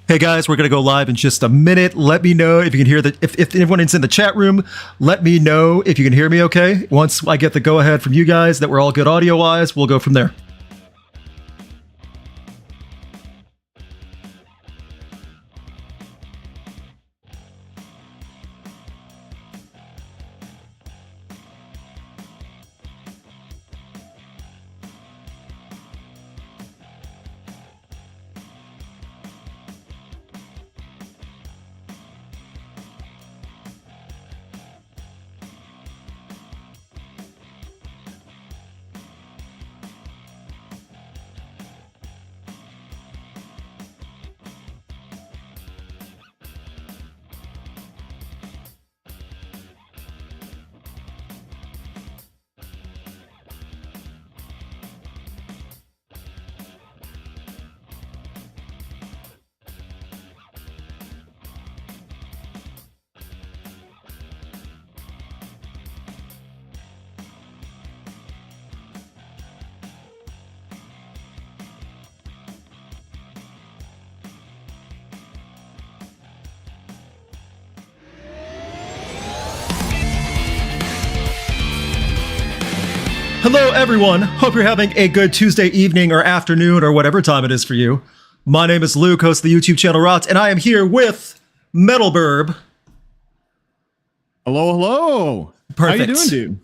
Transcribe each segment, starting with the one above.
Hey guys, we're gonna go live in just a minute. Let me know if you can hear if anyone is in the chat room. Let me know if you can hear me okay. Once I get the go ahead from you guys that we're all good audio wise, we'll go from there. Hello, everyone. Hope you're having a good Tuesday evening or afternoon or whatever time it is for you. My name is Luke, host of the YouTube channel Rot, and I am here with Metalbirb. Hello, hello. Perfect. How you doing, dude?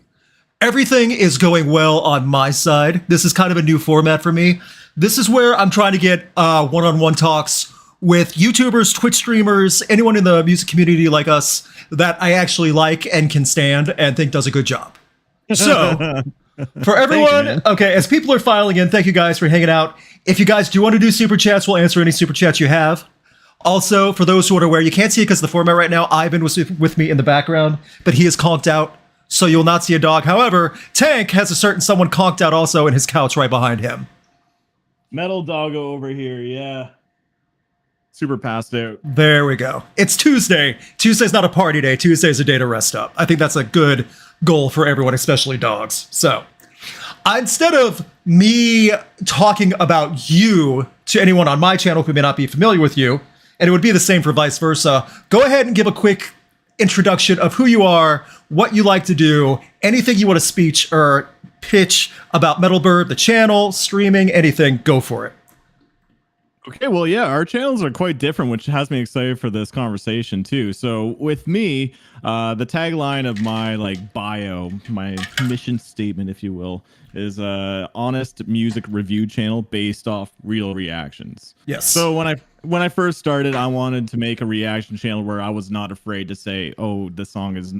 Everything is going well on my side. This is kind of a new format for me. This is where I'm trying to get one-on-one talks with YouTubers, Twitch streamers, anyone in the music community like us that I actually like and can stand and think does a good job. So... For everyone, okay, as people are filing in, thank you guys for hanging out. If you guys do want to do super chats, we'll answer any super chats you have. Also, for those who are aware, you can't see it because of the format right now. Ivan was with me in the background, but he is conked out, so you'll not see a dog. However, Tank has a certain someone conked out also in his couch right behind him. Metal doggo over here, yeah. Super passed out. There we go. It's Tuesday. Tuesday's not a party day. Tuesday's a day to rest up. I think that's a good goal for everyone, especially dogs. So, instead of me talking about you to anyone on my channel who may not be familiar with you, and it would be the same for vice versa, go ahead and give a quick introduction of who you are, what you like to do, anything you want to speech or pitch about Metalbirb, the channel, streaming, anything, go for it. Okay, well, yeah, our channels are quite different, which has me excited for this conversation too. So with me, the tagline of my bio, my mission statement, if you will, is honest music review channel based off real reactions. Yes. So when I first started, I wanted to make a reaction channel where I was not afraid to say, oh, this song is,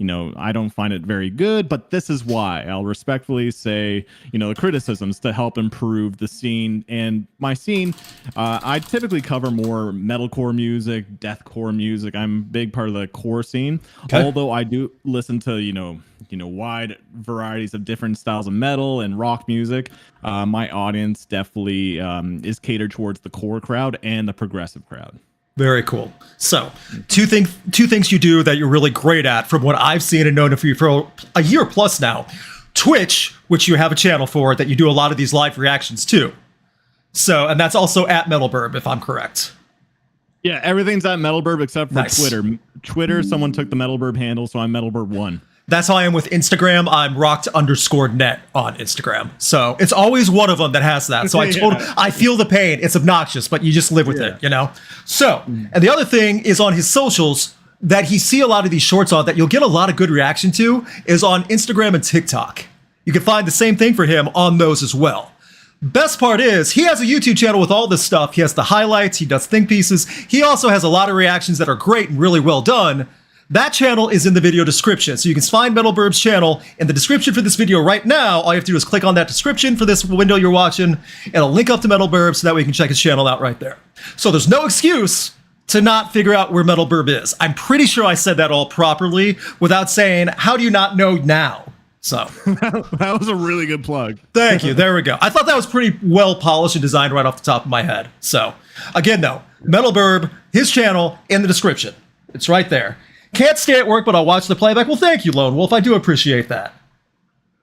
I don't find it very good, but this is why. I'll respectfully say, the criticisms to help improve the scene. And my scene, I typically cover more metalcore music, deathcore music. I'm a big part of the core scene, although I do listen to, wide varieties of different styles of metal and rock music. My audience definitely is catered towards the core crowd and the progressive crowd. Very cool. So, two things you do that you're really great at, from what I've seen and known of you for a year plus now. Twitch, which you have a channel for, that you do a lot of these live reactions to. So, and that's also at Metalbirb, if I'm correct. Yeah, everything's at Metalbirb except for Nice. Twitter. Twitter, someone took the Metalbirb handle, so I'm Metalbirb1. That's how I am with Instagram. I'm rocked_net on Instagram. So it's always one of them that has that. So I feel the pain. It's obnoxious, but you just live with it, So, and the other thing is on his socials that you see a lot of these shorts on that you'll get a lot of good reaction to is on Instagram and TikTok. You can find the same thing for him on those as well. Best part is he has a YouTube channel with all this stuff. He has the highlights. He does think pieces. He also has a lot of reactions that are great and really well done. That channel is in the video description. So you can find Metalbirb's channel in the description for this video right now. All you have to do is click on that description for this window you're watching. It'll link up to Metalbirb so that way you can check his channel out right there. So there's no excuse to not figure out where Metalbirb is. I'm pretty sure I said that all properly without saying, how do you not know now? So that was a really good plug. Thank you. There we go. I thought that was pretty well polished and designed right off the top of my head. So again, though, Metalbirb, his channel in the description. It's right there. Can't stay at work, but I'll watch the playback. Well, thank you, Lone Wolf. I do appreciate that.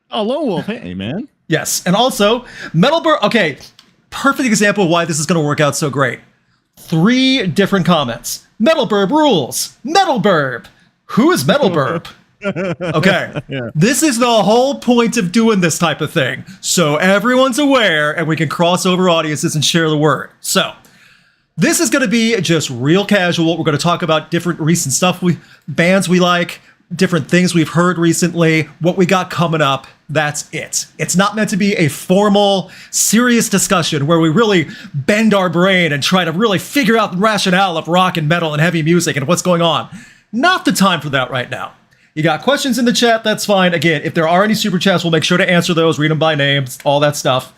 Oh, Lone Wolf. Hey, man. Yes. And also, Metalbirb. Okay. Perfect example of why this is going to work out so great. 3 different comments. Metalbirb rules. Metalbirb. Who is Metalbirb? Okay. Yeah. This is the whole point of doing this type of thing. So everyone's aware and we can cross over audiences and share the word. So this is going to be just real casual. We're going to talk about different recent stuff, bands we like, different things we've heard recently, what we got coming up. That's it. It's not meant to be a formal, serious discussion where we really bend our brain and try to really figure out the rationale of rock and metal and heavy music and what's going on. Not the time for that right now. You got questions in the chat, that's fine. Again, if there are any super chats, we'll make sure to answer those, read them by names, all that stuff.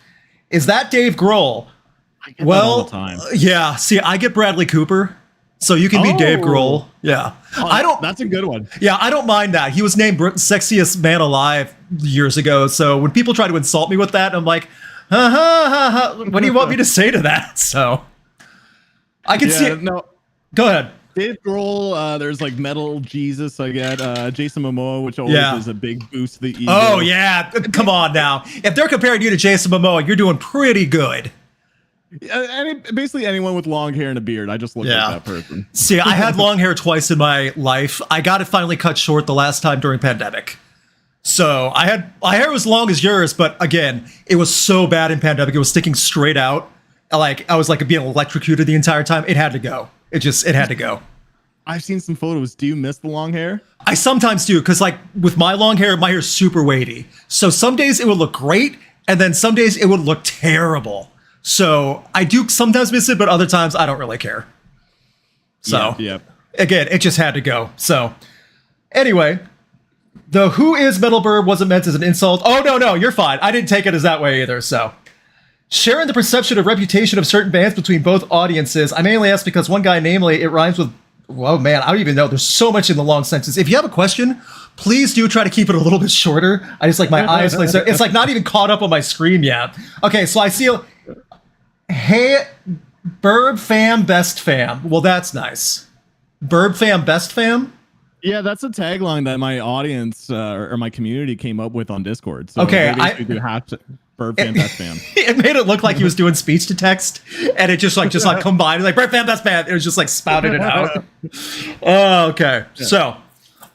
Is that Dave Grohl? I get that all the time. Yeah. See, I get Bradley Cooper, so you can be Dave Grohl. Yeah. I don't. That's a good one. Yeah, I don't mind that. He was named Sexiest Man Alive years ago, so when people try to insult me with that, I'm like, ha ha ha ha. What do you want me to say to that? So I can see it. No. Go ahead. Dave Grohl, there's like Metal Jesus, I get Jason Momoa, which always is a big boost to the ego. Oh, yeah. Come on now. If they're comparing you to Jason Momoa, you're doing pretty good. Basically anyone with long hair and a beard. I just look like that person. See, I had long hair twice in my life. I got it finally cut short the last time during pandemic. So my hair was long as yours, but again, it was so bad in pandemic. It was sticking straight out. Like I was like being electrocuted the entire time. It had to go. It had to go. I've seen some photos. Do you miss the long hair? I sometimes do, because like with my long hair, my hair's super weighty. So some days it would look great, and then some days it would look terrible. So I do sometimes miss it, but other times I don't really care. So again, it just had to go. So anyway, the who is Metalbirb wasn't meant as an insult. Oh, no, you're fine. I didn't take it as that way either, so. Sharing the perception of reputation of certain bands between both audiences. I mainly ask because one guy, namely, it rhymes with, whoa, man, I don't even know. There's so much in the long sentences. If you have a question, please do try to keep it a little bit shorter. I just like my eyes, like, so it's like not even caught up on my screen yet. Okay, so I see, hey, Burb fam, best fam. Well, that's nice. Burb fam, best fam? Yeah, that's a tagline that my audience or my community came up with on Discord. So okay, I do have to. Burb fan, best fan. It made it look like he was doing speech to text, and it just combined, like Burb fan, best fan. It was just like spouted it out. Oh, okay. Yeah. So,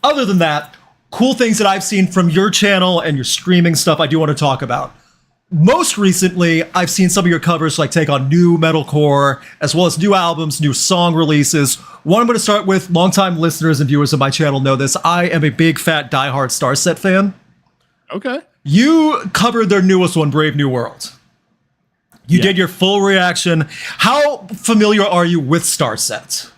other than that, cool things that I've seen from your channel and your streaming stuff, I do want to talk about. Most recently, I've seen some of your covers like take on new metalcore, as well as new albums, new song releases. One I'm going to start with, longtime listeners and viewers of my channel know this. I am a big, fat, diehard Starset fan. Okay. You covered their newest one, Brave New World. You did your full reaction. How familiar are you with Starset?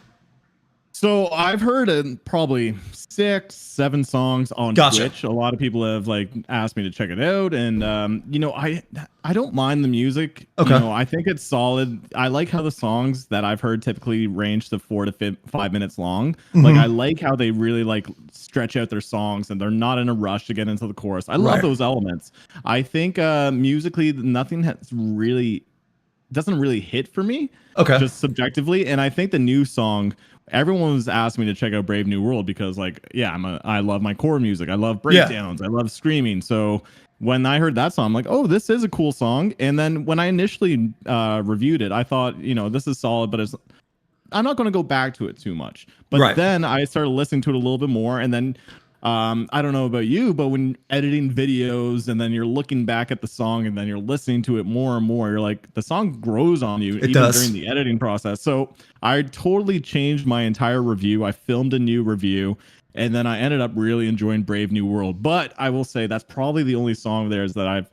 So I've heard probably 6, 7 songs on Twitch. A lot of people have like asked me to check it out, and I don't mind the music. Okay. I think it's solid. I like how the songs that I've heard typically range to 4 to 5 minutes long. Mm-hmm. Like I like how they really like stretch out their songs and they're not in a rush to get into the chorus. I love those elements. I think musically nothing doesn't really hit for me. Okay. Just subjectively, and I think the new song, everyone was asking me to check out Brave New World because I love my core music. I love breakdowns. I love screaming. So when I heard that song, I'm like, oh, this is a cool song. And then when I initially reviewed it, I thought, this is solid, but I'm not going to go back to it too much. But then I started listening to it a little bit more, and then I don't know about you, but when editing videos and then you're looking back at the song and then you're listening to it more and more, you're like, the song grows on you during the editing process. So I totally changed my entire review. I filmed a new review, and then I ended up really enjoying Brave New World. But I will say that's probably the only song of theirs that I've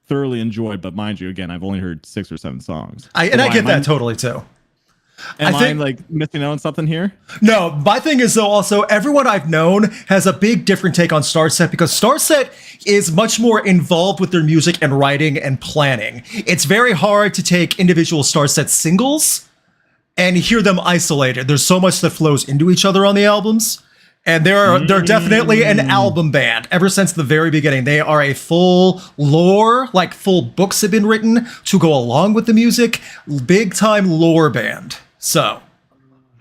thoroughly enjoyed. But mind you, again, I've only heard 6 or 7 songs. I get that totally too. Am I like missing out on something here? No, my thing is though also everyone I've known has a big different take on Starset because Starset is much more involved with their music and writing and planning. It's very hard to take individual Starset singles and hear them isolated. There's so much that flows into each other on the albums. And they're definitely an album band ever since the very beginning. They are a full lore, like full books have been written to go along with the music. Big time lore band. So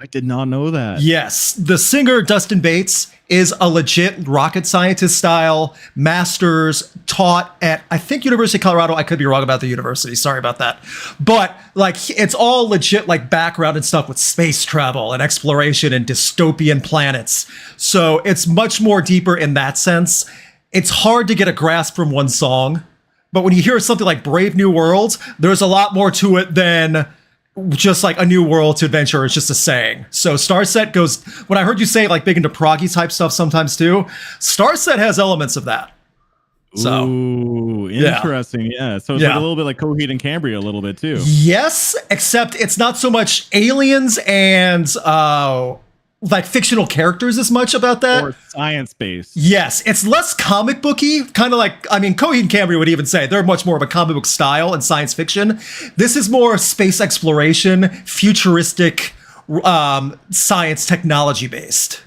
I did not know that. Yes, the singer Dustin Bates is a legit rocket scientist style master's taught at, I think, University of Colorado. I could be wrong about the university. Sorry about that. But like, it's all legit like background and stuff with space travel and exploration and dystopian planets. So it's much more deeper in that sense. It's hard to get a grasp from one song, but when you hear something like Brave New World, there's a lot more to it than just like a new world to adventure. It's just a saying. So Starset goes, when I heard you say like big into proggy type stuff sometimes too, Starset has elements of that. So ooh, interesting. Yeah. So it's like a little bit like Coheed and Cambria a little bit too. Yes, except it's not so much aliens and like fictional characters as much about that. Or science based. Yes, it's less comic booky, kind of like, I mean, Coheed and Cambria would even say they're much more of a comic book style and science fiction. This is more space exploration, futuristic, science technology based.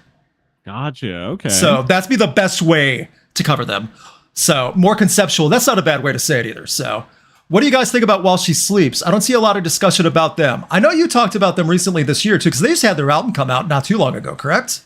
Gotcha. Okay. So that's be the best way to cover them. So more conceptual. That's not a bad way to say it either. So what do you guys think about While She Sleeps? I don't see a lot of discussion about them. I know you talked about them recently this year too, because they just had their album come out not too long ago, correct?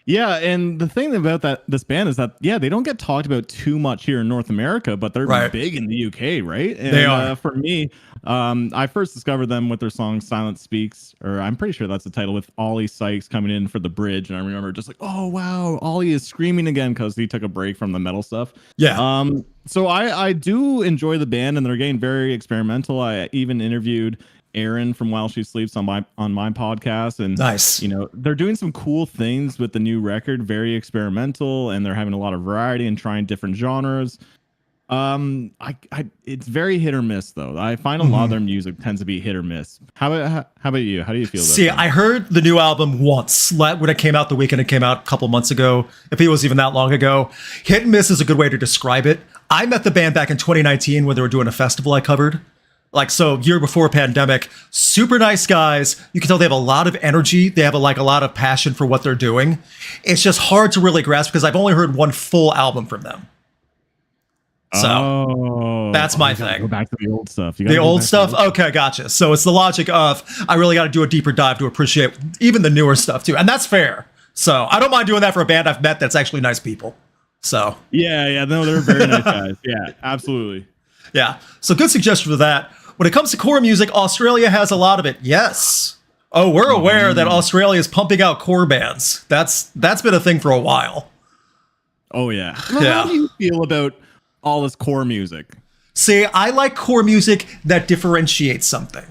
Yeah, and the thing about this band is that, they don't get talked about too much here in North America, but they're big in the UK, right? And, they are. For me, I first discovered them with their song Silence Speaks, or I'm pretty sure that's the title, with Ollie Sykes coming in for the bridge. And I remember just like, oh, wow, Ollie is screaming again because he took a break from the metal stuff. Yeah. So I do enjoy the band, and they're getting very experimental. I even interviewed Aaron from While She Sleeps on my podcast, and nice. They're doing some cool things with the new record, very experimental, and they're having a lot of variety and trying different genres. It's very hit or miss though. I find a lot of their music tends to be hit or miss. How about you? How do you feel about that? I heard the new album once when it came out the weekend it came out a couple months ago, if it was even that long ago. Hit and miss is a good way to describe it. I met the band back in 2019 when they were doing a festival I covered. Like, so year before pandemic, super nice guys. You can tell they have a lot of energy. They have a lot of passion for what they're doing. It's just hard to really grasp because I've only heard one full album from them. So that's my thing. Go back to the old stuff. The old stuff? Okay, gotcha. So it's the logic of, I really got to do a deeper dive to appreciate even the newer stuff too. And that's fair. So I don't mind doing that for a band I've met that's actually nice people. So. Yeah. No, they're very nice guys. Yeah, absolutely. Yeah. So good suggestion for that. When it comes to core music, Australia has a lot of it. Yes. Oh, we're aware that Australia is pumping out core bands. That's been a thing for a while. Oh, yeah. How do you feel about all this core music? See, I like core music that differentiates something.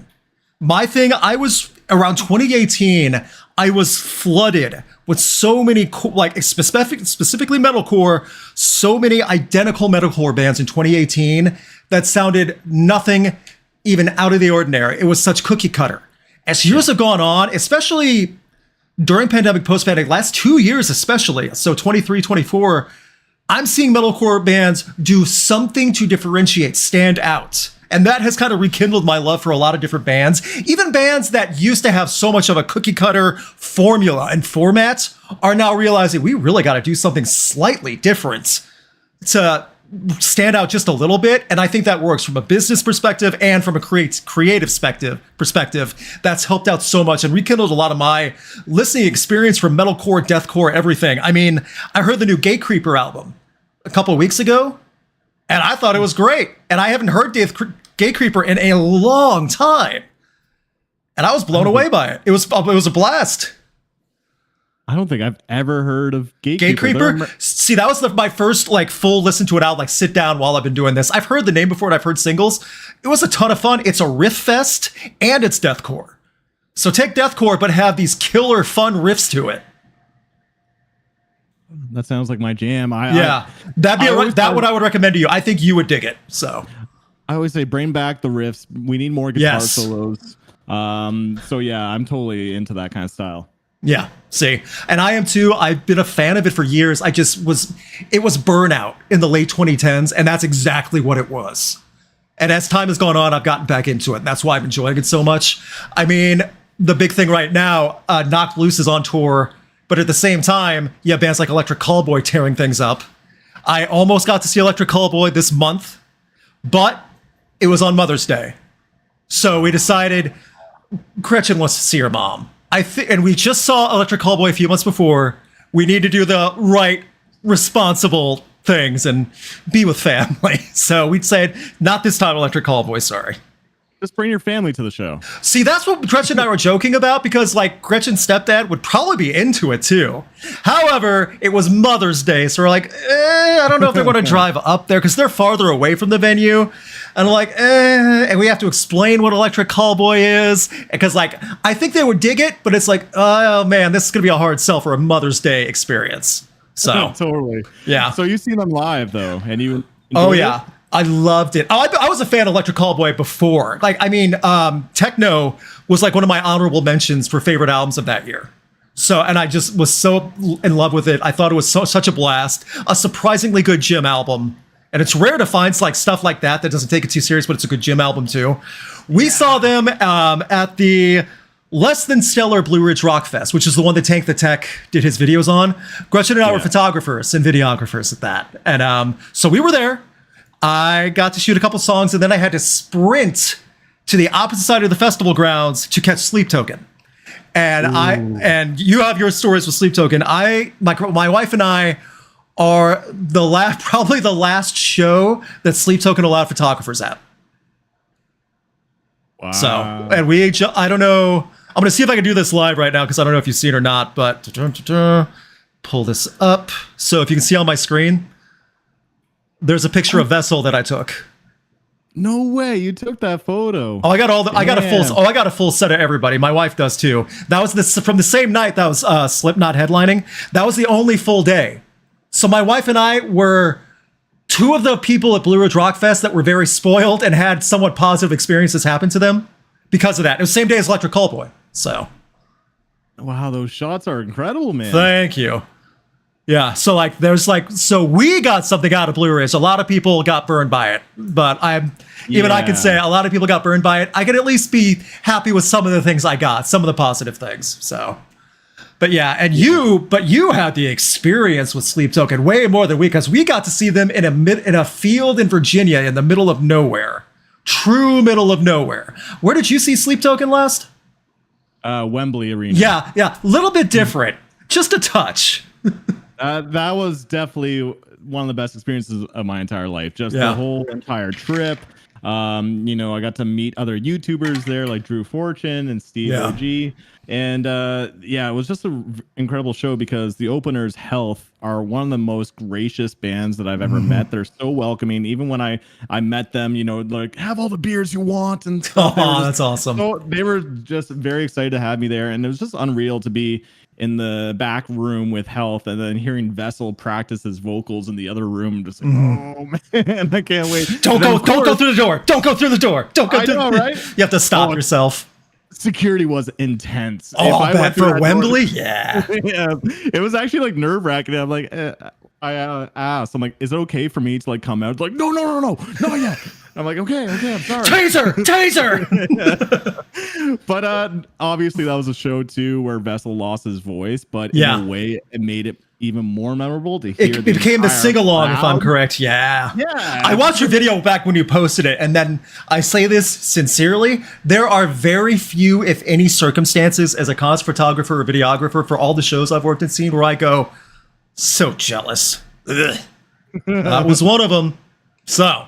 My thing, I was around 2018, I was flooded with so many, specifically metalcore, so many identical metalcore bands in 2018 that sounded nothing even out of the ordinary. It was such cookie cutter. As years have gone on, especially during pandemic, post-pandemic, last 2 years especially, so 23, 24, I'm seeing metalcore bands do something to differentiate, stand out. And that has kind of rekindled my love for a lot of different bands. Even bands that used to have so much of a cookie cutter formula and format are now realizing we really got to do something slightly different to stand out just a little bit. And I think that works from a business perspective and from a creative perspective. That's helped out so much and rekindled a lot of my listening experience from metalcore, deathcore, everything. I mean, I heard the new Gate Creeper album a couple of weeks ago, and I thought it was great. And I haven't heard Gate Creeper in a long time. And I was blown away by it. It was a blast. I don't think I've ever heard of Gate Creeper. See, that was my first full listen to it out, sit down while I've been doing this. I've heard the name before and I've heard singles. It was a ton of fun. It's a riff fest and it's deathcore. So take deathcore, but have these killer fun riffs to it. That sounds like my jam. That'd be what I would recommend to you. I think you would dig it. So I always say, bring back the riffs. We need more guitar solos. So yeah, I'm totally into that kind of style. Yeah, see, and I am too. I've been a fan of it for years. It was burnout in the late 2010s, and that's exactly what it was. And as time has gone on, I've gotten back into it. And that's why I'm enjoying it so much. I mean, the big thing right now, Knocked Loose is on tour, but at the same time, you have bands like Electric Callboy tearing things up. I almost got to see Electric Callboy this month, but it was on Mother's Day. So we decided Gretchen wants to see her mom. I think, and we just saw Electric Callboy a few months before. We need to do the right, responsible things and be with family. So we'd say, not this time, Electric Callboy, sorry. Just bring your family to the show. See, that's what Gretchen and I were joking about, because like Gretchen's stepdad would probably be into it too. However, it was Mother's Day, so we're like, I don't know if they want to drive up there because they're farther away from the venue. And we're like, and we have to explain what Electric Callboy is, because like I think they would dig it, but it's like, oh man, this is gonna be a hard sell for a Mother's Day experience. So totally, yeah. So you've seen them live though, and you? Oh yeah. It? I loved it. I was a fan of Electric Callboy before. Like, I mean, Techno was like one of my honorable mentions for favorite albums of that year. So, and I just was so in love with it. I thought it was such a blast. A surprisingly good gym album. And it's rare to find like stuff like that doesn't take it too serious, but it's a good gym album too. We saw them at the less than stellar Blue Ridge Rock Fest, which is the one that Tank the Tech did his videos on. Gretchen and I were photographers and videographers at that. And so we were there. I got to shoot a couple songs, and then I had to sprint to the opposite side of the festival grounds to catch Sleep Token. And and you have your stories with Sleep Token. My wife and I are probably the last show that Sleep Token allowed photographers at. Wow. So, and I don't know. I'm gonna see if I can do this live right now because I don't know if you've seen it or not. But pull this up so if you can see on my screen. There's a picture of Vessel that I took. No way, you took that photo. Oh, I got a full set of everybody. My wife does too. That was from the same night that was Slipknot headlining. That was the only full day. So my wife and I were two of the people at Blue Ridge Rock Fest that were very spoiled and had somewhat positive experiences happen to them because of that. It was the same day as Electric Callboy. So, wow, those shots are incredible, man. Thank you. Yeah, so like so we got something out of Blue Ridge. A lot of people got burned by it, but I can say a lot of people got burned by it. I can at least be happy with some of the things I got, some of the positive things. So, but yeah, and you had the experience with Sleep Token way more than we, because we got to see them in a field in Virginia in the middle of nowhere, true middle of nowhere. Where did you see Sleep Token last? Wembley Arena. Yeah, a little bit different, just a touch. That was definitely one of the best experiences of my entire life. Just the whole entire trip. I got to meet other YouTubers there like Drew Fortune and Steve OG. And it was just an incredible show because the openers, Health, are one of the most gracious bands that I've ever met. They're so welcoming. Even when I met them, like, have all the beers you want and stuff. Oh, that's awesome. So they were just very excited to have me there. And it was just unreal to be in the back room with Health and then hearing Vessel practice his vocals in the other room. Just like, oh man, I can't wait. Don't go through the door. Don't go through the door. Don't go through the door. Right? You have to stop yourself. Security was intense. Oh, I bet for Wembley? Yeah. It was actually like nerve wracking. I'm like, I asked, I'm like, is it okay for me to like come out? It's like, no, not yet. I'm like, okay, I'm sorry. Taser. But obviously that was a show too where Vessel lost his voice, but in a way it made it even more memorable to hear. It became the sing-along, if I'm correct. Yeah. I watched your video back when you posted it, and then I say this sincerely, there are very few, if any, circumstances as a cause photographer or videographer for all the shows I've worked and seen where I go, so jealous. Ugh. That was one of them. So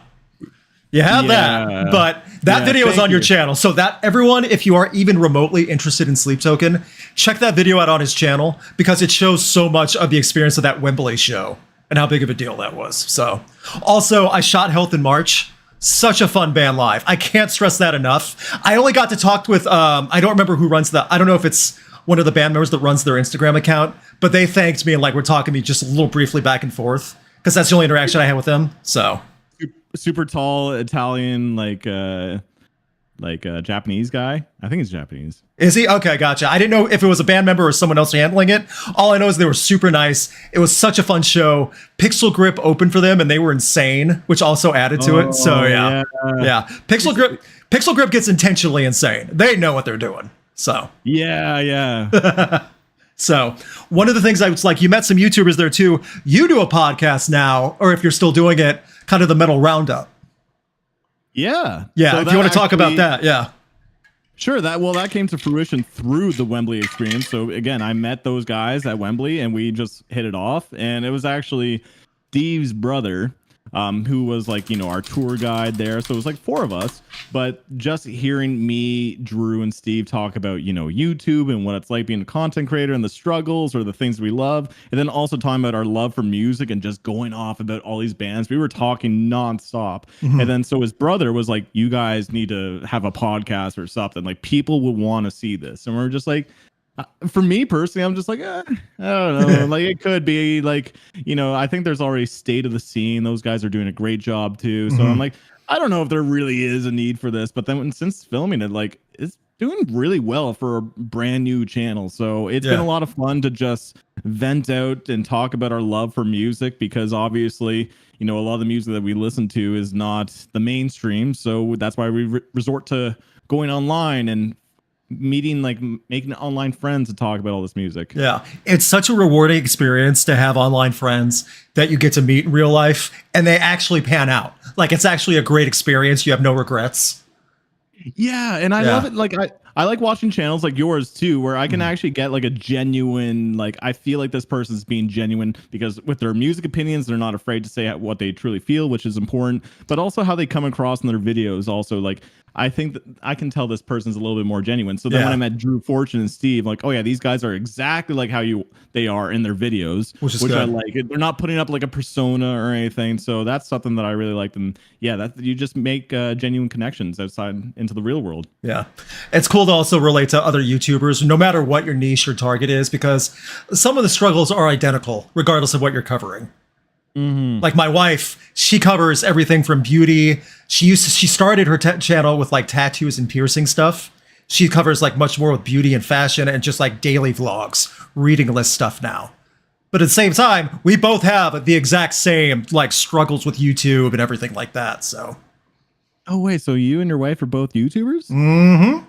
you have that, but that video is on your channel. So that everyone, if you are even remotely interested in Sleep Token, check that video out on his channel because it shows so much of the experience of that Wembley show and how big of a deal that was. So also I shot Health in March. Such a fun band live. I can't stress that enough. I only got to talk with, I don't remember who runs I don't know if it's one of the band members that runs their Instagram account, but they thanked me and like we're talking to me just a little briefly back and forth because that's the only interaction I had with them. So super tall Italian, like Japanese guy. I think he's Japanese. Is he? Okay, gotcha. I didn't know if it was a band member or someone else handling it. All I know is they were super nice. It was such a fun show. Pixel Grip opened for them and they were insane, which also added to it. So yeah. Pixel Grip gets intentionally insane. They know what they're doing. So yeah. So one of the things I was like, you met some YouTubers there too. You do a podcast now, or if you're still doing it, kind of the Metal Roundup. Yeah. So if you want to talk about that, Sure, that came to fruition through the Wembley experience. So again, I met those guys at Wembley and we just hit it off. And it was actually Steve's brother, who was like, our tour guide there. So it was like 4 of us. But just hearing me, Drew, and Steve talk about, YouTube and what it's like being a content creator and the struggles or the things we love. And then also talking about our love for music and just going off about all these bands. We were talking nonstop. And then so his brother was like, you guys need to have a podcast or something. Like people would want to see this. And we're just like, for me personally, I'm just like, I don't know. Like it could be like, I think there's already State of the Scene. Those guys are doing a great job too. So I'm like, I don't know if there really is a need for this. But then since filming it, like it's doing really well for a brand new channel. So it's been a lot of fun to just vent out and talk about our love for music, because obviously, a lot of the music that we listen to is not the mainstream. So that's why we resort to going online and making online friends to talk about all this music. Yeah. It's such a rewarding experience to have online friends that you get to meet in real life and they actually pan out. Like it's actually a great experience. You have no regrets. Yeah. And I love it. Like I like watching channels like yours too, where I can actually get like a genuine, like I feel like this person's being genuine because with their music opinions, they're not afraid to say what they truly feel, which is important, but also how they come across in their videos. Also, like I think that I can tell this person's a little bit more genuine. So then when I met Drew Fortune and Steve, like, oh yeah, these guys are exactly like how they are in their videos, which I like. They're not putting up like a persona or anything. So that's something that I really like. And yeah, that you just make genuine connections outside into the real world. Yeah. It's cool to also relate to other YouTubers, no matter what your niche or target is, because some of the struggles are identical, regardless of what you're covering. Like my wife, she covers everything from beauty. She started her channel with like tattoos and piercing stuff. She covers like much more with beauty and fashion and just like daily vlogs, reading list stuff now. But at the same time, we both have the exact same like struggles with YouTube and everything like that. So. Oh wait, so you and your wife are both YouTubers?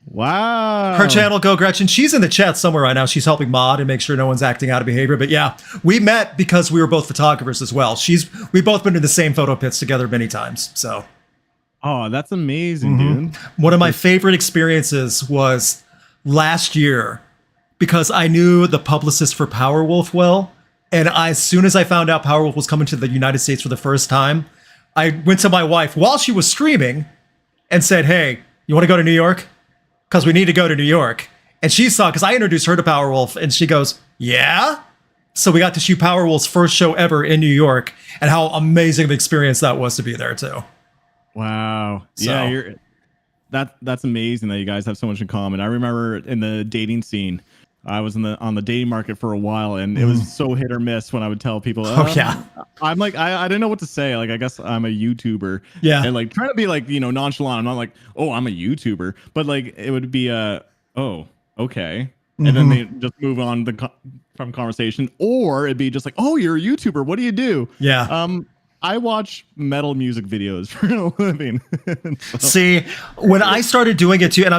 Wow. Her channel, Go Gretchen, she's in the chat somewhere right now. She's helping mod and make sure no one's acting out of behavior. But yeah, we met because we were both photographers as well. We've both been in the same photo pits together many times. So. Oh, that's amazing, dude. One of my favorite experiences was last year because I knew the publicist for Powerwolf well. And as soon as I found out Powerwolf was coming to the United States for the first time, I went to my wife while she was streaming and said, hey, you want to go to New York? Because we need to go to New York. And she saw, because I introduced her to Powerwolf, and she goes, yeah? So we got to shoot Powerwolf's first show ever in New York, and how amazing of an experience that was to be there, too. Wow. So. Yeah, that's amazing that you guys have so much in common. I remember in the dating scene, I was on the dating market for a while, and it was so hit or miss when I would tell people, I'm like, I didn't know what to say. Like, I guess I'm a YouTuber. Yeah. And like trying to be like, nonchalant. I'm not like, oh, I'm a YouTuber. But like, it would be, oh, okay. And then they just move on from conversation. Or it'd be just like, oh, you're a YouTuber. What do you do? Yeah. I watch metal music videos for a living. See, when I started doing it too, and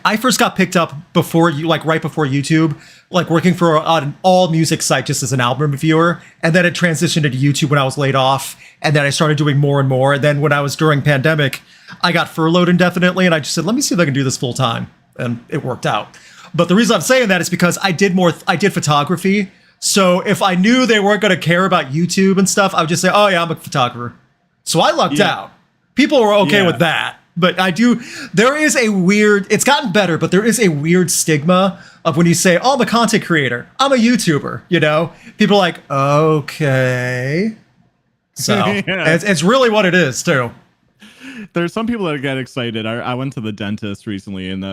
I first got picked up right before YouTube, like working for an all music site just as an album reviewer, and then it transitioned into YouTube when I was laid off, and then I started doing more and more. And then when I was during pandemic, I got furloughed indefinitely, and I just said, let me see if I can do this full time, and it worked out. But the reason I'm saying that is because I did photography. So if I knew they weren't going to care about YouTube and stuff, I would just say, oh yeah, I'm a photographer. So I lucked out. People were okay with that. But there is a weird, it's gotten better, but there is a weird stigma of when you say, oh, I'm a content creator, I'm a YouTuber, people are like, okay. So it's really what it is too. There's some people that get excited. I went to the dentist recently, and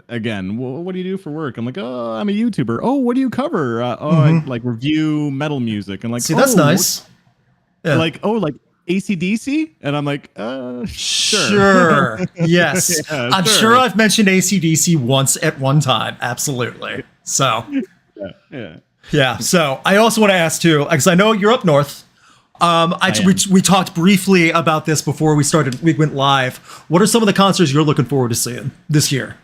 again, what do you do for work? I'm like, oh, I'm a YouTuber. Oh, what do you cover? I like review metal music, and like, see, that's nice. Yeah. Like, oh, like AC/DC, and I'm like, sure, yes. Yeah, I'm sure I've mentioned AC/DC once at one time. Absolutely. So, yeah. So I also want to ask too, because I know you're up north. We talked briefly about this before we went live. What are some of the concerts you're looking forward to seeing this year?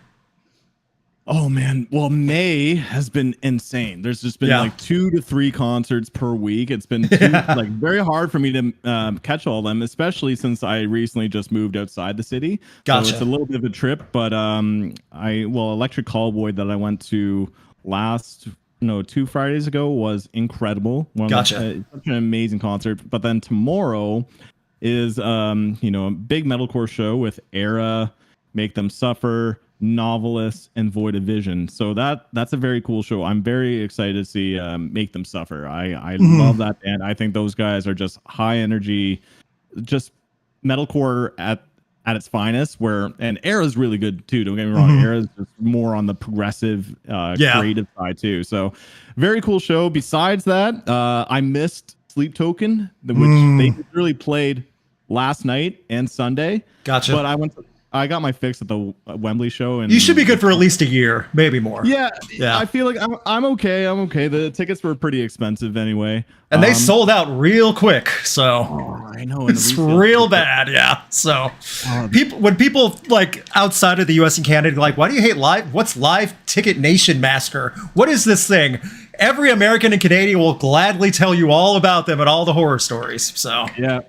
Oh man, well May has been insane. There's just been like 2 to 3 concerts per week. It's been like very hard for me to catch all of them, especially since I recently just moved outside the city. Gotcha. So it's a little bit of a trip, but Electric Callboy that I went to 2 Fridays ago was incredible. Gotcha. Such an amazing concert. But then tomorrow is a big metalcore show with Era, Make Them Suffer, Novelist, and Void of Vision. So that's a very cool show. I'm very excited to see Make Them Suffer. I love that band. I think those guys are just high energy, just metalcore at its finest. And Era's really good too. Don't get me wrong. Era's just more on the progressive, creative side too. So very cool show. Besides that, I missed Sleep Token, which they really played last night and Sunday. Gotcha. But I got my fix at the Wembley show, and you should be good for at least a year, maybe more. Yeah. I feel like I'm okay. I'm okay. The tickets were pretty expensive anyway, and they sold out real quick. So I know it's real bad. Yeah. So when people like outside of the U.S. and Canada, like, why do you hate live? What's Live Ticket Nation Massacre? What is this thing? Every American and Canadian will gladly tell you all about them and all the horror stories. So yeah.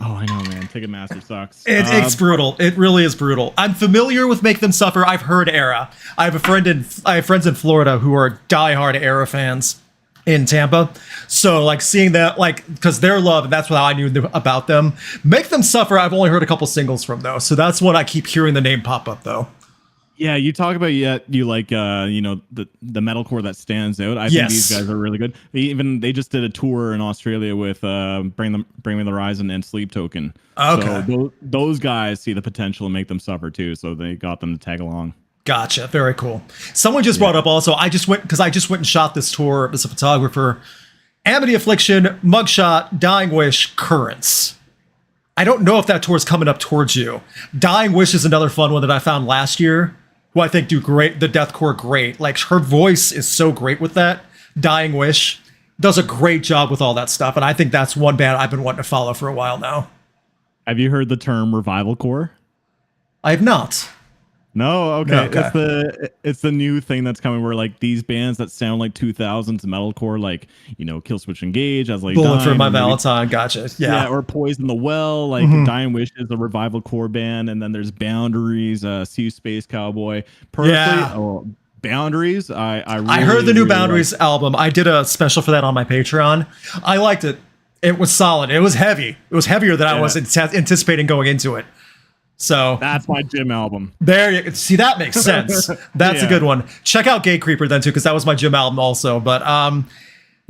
Oh, I know, man. Ticketmaster sucks. It's brutal. It really is brutal. I'm familiar with Make Them Suffer. I've heard Era. I have friends in Florida who are diehard Era fans in Tampa. So like seeing that, like, because they're love, and that's what I knew about them. Make Them Suffer, I've only heard a couple singles from though. So that's what I keep hearing the name pop up though. Yeah, you talk about you like the metalcore that stands out. I think these guys are really good. They just did a tour in Australia with Bring Me the Horizon and Sleep Token. Okay, so those guys see the potential and Make Them Suffer too. So they got them to tag along. Gotcha. Very cool. Someone just brought up also. I just went and shot this tour as a photographer. Amity Affliction, Mugshot, Dying Wish, Currents. I don't know if that tour is coming up towards you. Dying Wish is another fun one that I found last year, who I think do great, the deathcore great. Like, her voice is so great with that. Dying Wish does a great job with all that stuff, and I think that's one band I've been wanting to follow for a while now. Have you heard the term revival core? I have not. No, okay. It's the new thing that's coming where like these bands that sound like 2000s metalcore, like Killswitch Engage, as like Bullet for My Valentine, gotcha. Yeah, or Poison the Well, like Dying Wish is a revival core band, and then there's Boundaries, See You Space Cowboy. Boundaries. I really, heard the new Boundaries album. I did a special for that on my Patreon. I liked it. It was solid. It was heavy. It was heavier than I was anticipating going into it. So that's my gym album. There you see, that makes sense. That's a good one. Check out Gate Creeper then too, because that was my gym album also. But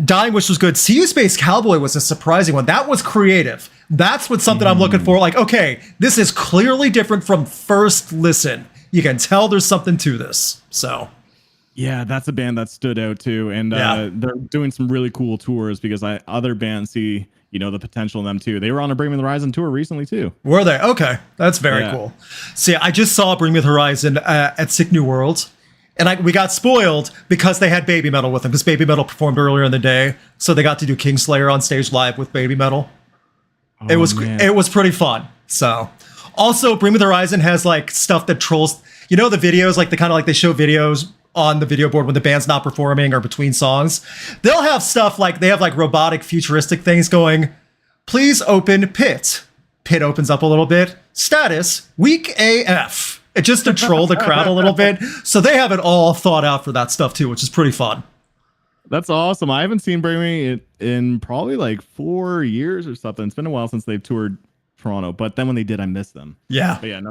Dying Wish was good. See You Space Cowboy was a surprising one. That was creative. That's what something I'm looking for. Like, okay, this is clearly different from first listen. You can tell there's something to this. So yeah, that's a band that stood out too, and they're doing some really cool tours because other bands see the potential in them too. They were on a Bring Me the Horizon tour recently too. Were they? Okay, that's very cool. See, I just saw Bring Me the Horizon at Sick New World, and we got spoiled because they had Baby Metal with them, because Baby Metal performed earlier in the day, so they got to do Kingslayer on stage live with Baby Metal. It was pretty fun. So also Bring Me the Horizon has like stuff that trolls, the videos, like the kind of like they show videos on the video board when the band's not performing or between songs. They'll have stuff like they have like robotic futuristic things going, please open pit. Pit opens up a little bit. Status, weak AF. It just to troll the crowd a little bit. So they have it all thought out for that stuff too, which is pretty fun. That's awesome. I haven't seen Bring Me in probably like 4 years or something. It's been a while since they've toured Toronto, but then when they did, I missed them. Yeah. But yeah, no,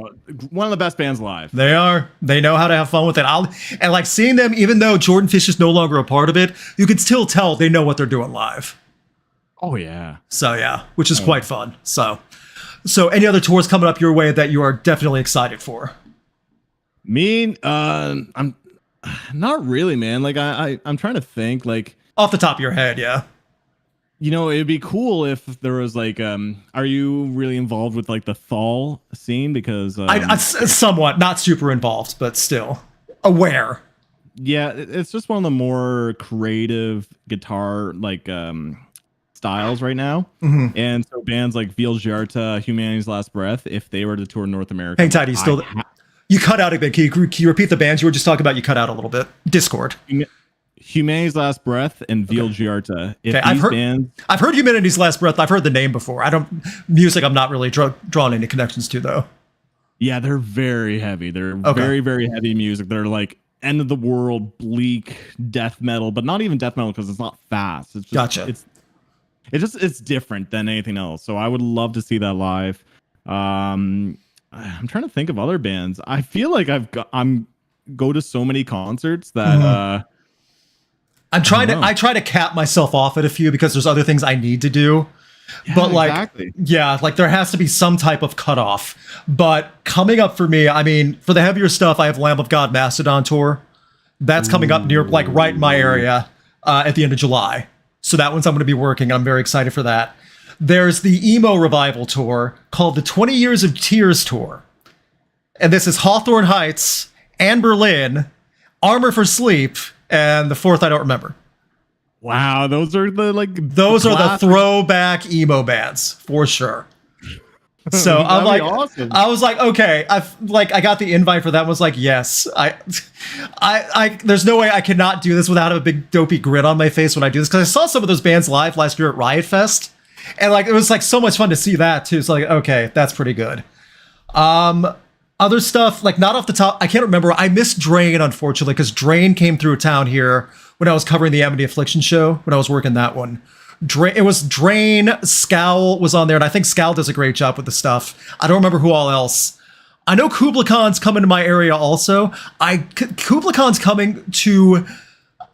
one of the best bands live. They are. They know how to have fun with it. And like seeing them, even though Jordan Fish is no longer a part of it, you can still tell they know what they're doing live. Oh yeah. So yeah, which is quite fun. So any other tours coming up your way that you are definitely excited for? Me, I'm not really, man. Like I'm trying to think, like off the top of your head, yeah. It'd be cool if there was like, are you really involved with like the Thal scene? Because I somewhat, not super involved, but still aware. Yeah, it's just one of the more creative guitar like styles right now. And so bands like Viel Jarta, Humanity's Last Breath, if they were to tour North America, hang tight, You cut out a bit. Can you repeat the bands you were just talking about? You cut out a little bit. Discord. Humanity's Last Breath and Vilgiarta. Okay, I've heard Humanity's Last Breath. I've heard the name before. Music I'm not really drawn any connections to though. Yeah, they're very heavy. They're very, very heavy music. They're like end of the world, bleak death metal, but not even death metal because it's not fast. It's just, gotcha. It's different than anything else. So I would love to see that live. I'm trying to think of other bands. I feel like I'm go to so many concerts that I try to cap myself off at a few because there's other things I need to do. Yeah, but like, exactly. Yeah, like there has to be some type of cutoff. But coming up for me, I mean, for the heavier stuff, I have Lamb of God Mastodon tour. That's coming up near, like, right in my area at the end of July. So that one's I'm going to be working. I'm very excited for that. There's the emo revival tour called the 20 Years of Tears tour. And this is Hawthorne Heights and Berlin, Armor for Sleep, and the fourth I don't remember. Wow, those are the throwback emo bands for sure. So I'm like, awesome. I was like, okay, I got the invite for that. Was like, yes, I there's no way I cannot do this without a big dopey grin on my face when I do this, because I saw some of those bands live last year at Riot Fest, and like it was like so much fun to see that too. It's like, okay, that's pretty good. Other stuff, like not off the top, I can't remember. I missed Drain, unfortunately, because Drain came through town here when I was covering the Amity Affliction show, when I was working that one. It was Drain, Scowl was on there, and I think Scowl does a great job with the stuff. I don't remember who all else. I know Kubla Khan's coming to my area also. Kubla Khan's coming to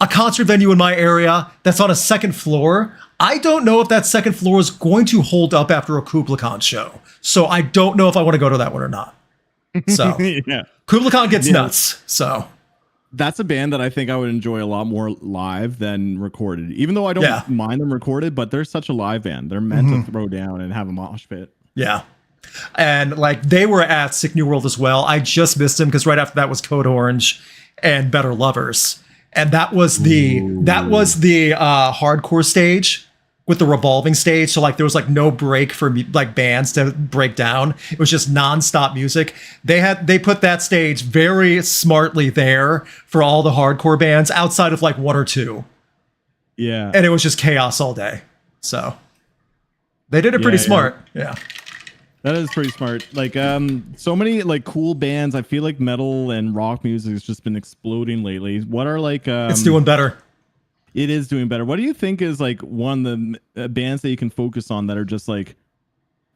a concert venue in my area that's on a second floor. I don't know if that second floor is going to hold up after a Kubla Khan show. So I don't know if I want to go to that one or not. So yeah. Kubla Khan gets nuts. So that's a band that I think I would enjoy a lot more live than recorded, even though I don't mind them recorded, but they're such a live band. They're meant to throw down and have a mosh pit. Yeah. And like they were at Sick New World as well. I just missed them because right after that was Code Orange and Better Lovers. And that was the hardcore stage with the revolving stage. So like there was like no break for like bands to break down. It was just nonstop music. They put that stage very smartly there for all the hardcore bands outside of like one or two. Yeah. And it was just chaos all day. So they did it pretty smart. Yeah. That is pretty smart. Like so many like cool bands. I feel like metal and rock music has just been exploding lately. What are like it's doing better. It is doing better. What do you think is like one of the bands that you can focus on that are just like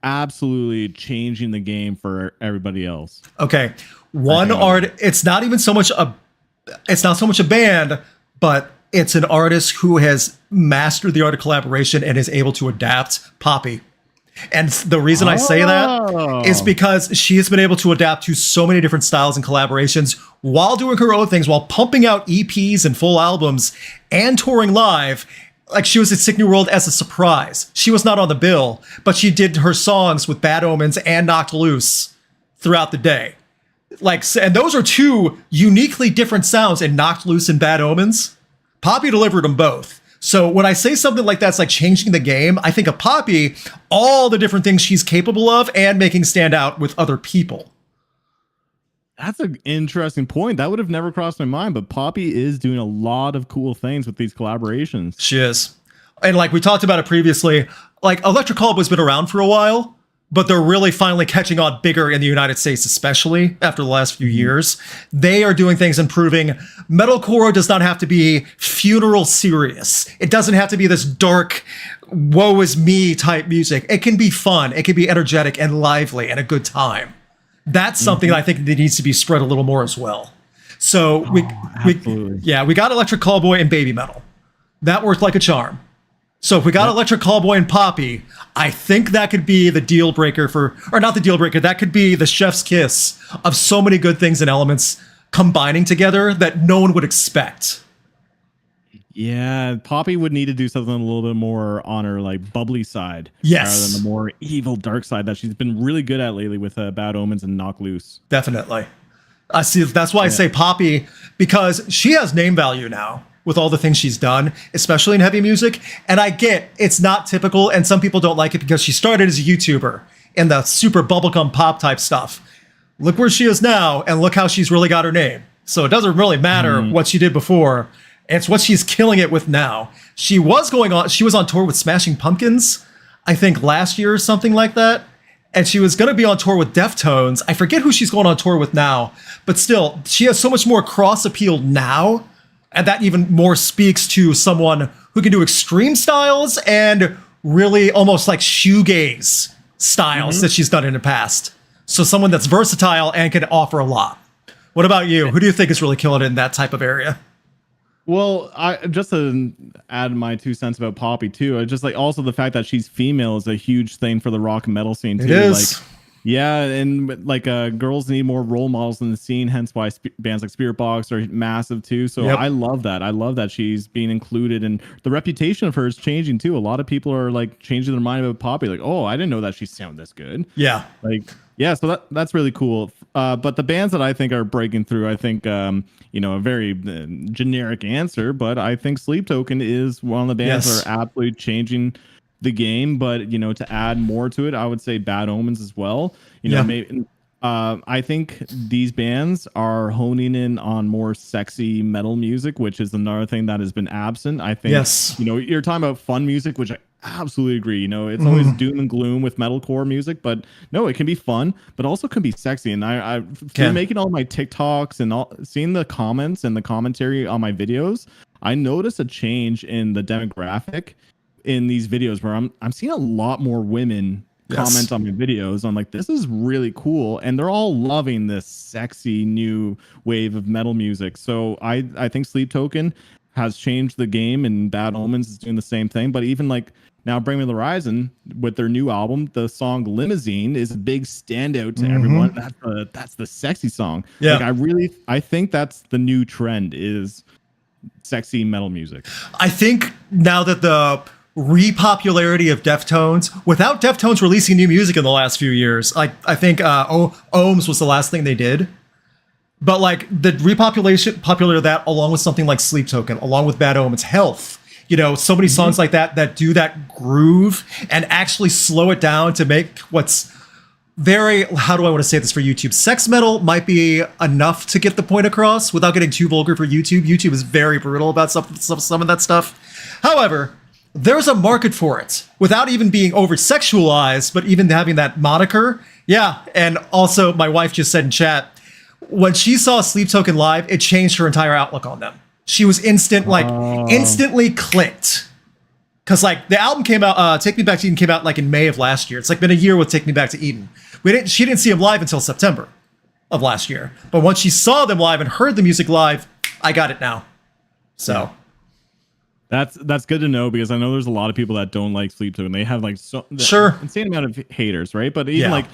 absolutely changing the game for everybody else? Okay. It's not so much a band, but it's an artist who has mastered the art of collaboration and is able to adapt. Poppy. And the reason I say that is because she has been able to adapt to so many different styles and collaborations while doing her own things, while pumping out EPs and full albums and touring live. Like she was at Sick New World as a surprise. She was not on the bill, but she did her songs with Bad Omens and Knocked Loose throughout the day. Like, and those are two uniquely different sounds in Knocked Loose and Bad Omens. Poppy delivered them both. So when I say something like that's like changing the game, I think of Poppy, all the different things she's capable of and making stand out with other people. That's an interesting point. That would have never crossed my mind, but Poppy is doing a lot of cool things with these collaborations. She is. And like we talked about it previously, like Electric Callboy's been around for a while, but they're really finally catching on bigger in the United States, especially after the last few years. They are doing things improving. Metalcore does not have to be funeral serious. It doesn't have to be this dark, woe is me type music. It can be fun. It can be energetic and lively and a good time. That's something I think that needs to be spread a little more as well. So we got Electric Callboy and Baby Metal. That worked like a charm. So if we got Electric Callboy and Poppy, I think that could be the deal breaker or not the deal breaker, that could be the chef's kiss of so many good things and elements combining together that no one would expect. Yeah, Poppy would need to do something a little bit more on her like bubbly side. Yes. Rather than the more evil dark side that she's been really good at lately with Bad Omens and Knock Loose. Definitely. I see. That's why I say Poppy, because she has name value now with all the things she's done, especially in heavy music. And I get it's not typical, and some people don't like it because she started as a YouTuber in the super bubblegum pop type stuff. look where she is now, and look how she's really got her name. So it doesn't really matter what she did before. It's what she's killing it with now. She was on tour with Smashing Pumpkins, I think last year or something like that. And she was going to be on tour with Deftones. I forget who she's going on tour with now, but still, she has so much more cross appeal now. And that even more speaks to someone who can do extreme styles and really almost like shoegaze styles that she's done in the past. So someone that's versatile and can offer a lot. What about you? Who do you think is really killing it in that type of area? Well, I just to add my 2 cents about Poppy too. I just like also the fact that she's female is a huge thing for the rock and metal scene too. It is. Like, yeah, and like girls need more role models in the scene. Hence why bands like Spirit Box are massive too. So I love that. I love that she's being included, and the reputation of her is changing too. A lot of people are like changing their mind about Poppy. Like, oh, I didn't know that she sounded this good. Yeah. Like, yeah. So that's really cool. But the bands that I think are breaking through, I think, a very generic answer, but I think Sleep Token is one of the bands that are absolutely changing the game. But, to add more to it, I would say Bad Omens as well. Maybe, I think these bands are honing in on more sexy metal music, which is another thing that has been absent. I think, you're talking about fun music, which I absolutely agree. It's always doom and gloom with metalcore music, but no, it can be fun, but also can be sexy. And I through making all my TikToks and seeing the comments and the commentary on my videos, I noticed a change in the demographic in these videos where I'm seeing a lot more women comment on my videos. I'm like, this is really cool, and they're all loving this sexy new wave of metal music. So I think Sleep Token has changed the game, and Bad Omens is doing the same thing. But even like now, Bring Me the Horizon with their new album, the song Limousine is a big standout to everyone. That's the sexy song. Yeah. Like I think that's the new trend is sexy metal music. I think now that the repopularity of Deftones, without Deftones releasing new music in the last few years, I think Ohms was the last thing they did. But like the popularity of that, along with something like Sleep Token, along with Bad Omens, Health, so many songs like that do that groove and actually slow it down to make what's very, how do I want to say this for YouTube? Sex metal might be enough to get the point across without getting too vulgar for YouTube. YouTube is very brutal about some of that stuff. However, there's a market for it without even being over sexualized, but even having that moniker. Yeah. And also my wife just said in chat, when she saw Sleep Token live, it changed her entire outlook on them. She was instantly clicked. Cause like the album came out, Take Me Back to Eden came out like in May of last year. It's like been a year with Take Me Back to Eden. She didn't see him live until September of last year. But once she saw them live and heard the music live, I got it now. So that's good to know, because I know there's a lot of people that don't like Sleep Token. They have like insane amount of haters, right? But even like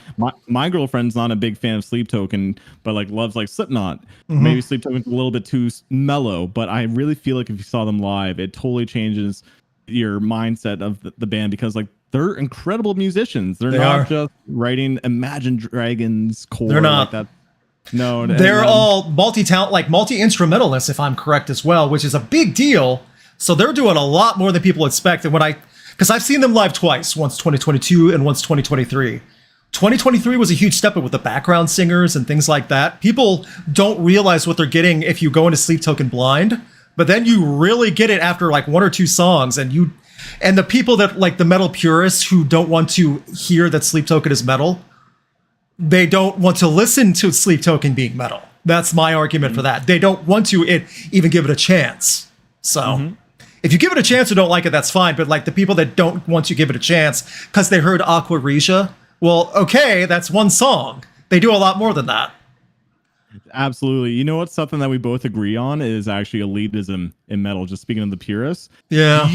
my girlfriend's not a big fan of Sleep Token, but like loves like Slipknot. Maybe Sleep Token's a little bit too mellow, but I really feel like if you saw them live, it totally changes your mindset of the band, because like they're incredible musicians. They're not just writing Imagine Dragons core. They're not. Like that. No, they're all multi-talent, like multi-instrumentalists, if I'm correct as well, which is a big deal. So they're doing a lot more than people expect. And because I've seen them live twice, once 2022 and once 2023. 2023 was a huge step up with the background singers and things like that. People don't realize what they're getting if you go into Sleep Token blind, but then you really get it after like one or two songs. And the people that like the metal purists who don't want to hear that Sleep Token is metal, they don't want to listen to Sleep Token being metal. That's my argument for that. They don't want to even give it a chance. So if you give it a chance or don't like it, that's fine. But like the people that don't want to give it a chance because they heard Aqua Regia, well, okay, that's one song. They do a lot more than that. Absolutely. You know what's something that we both agree on is actually elitism in metal, just speaking of the purists. Yeah.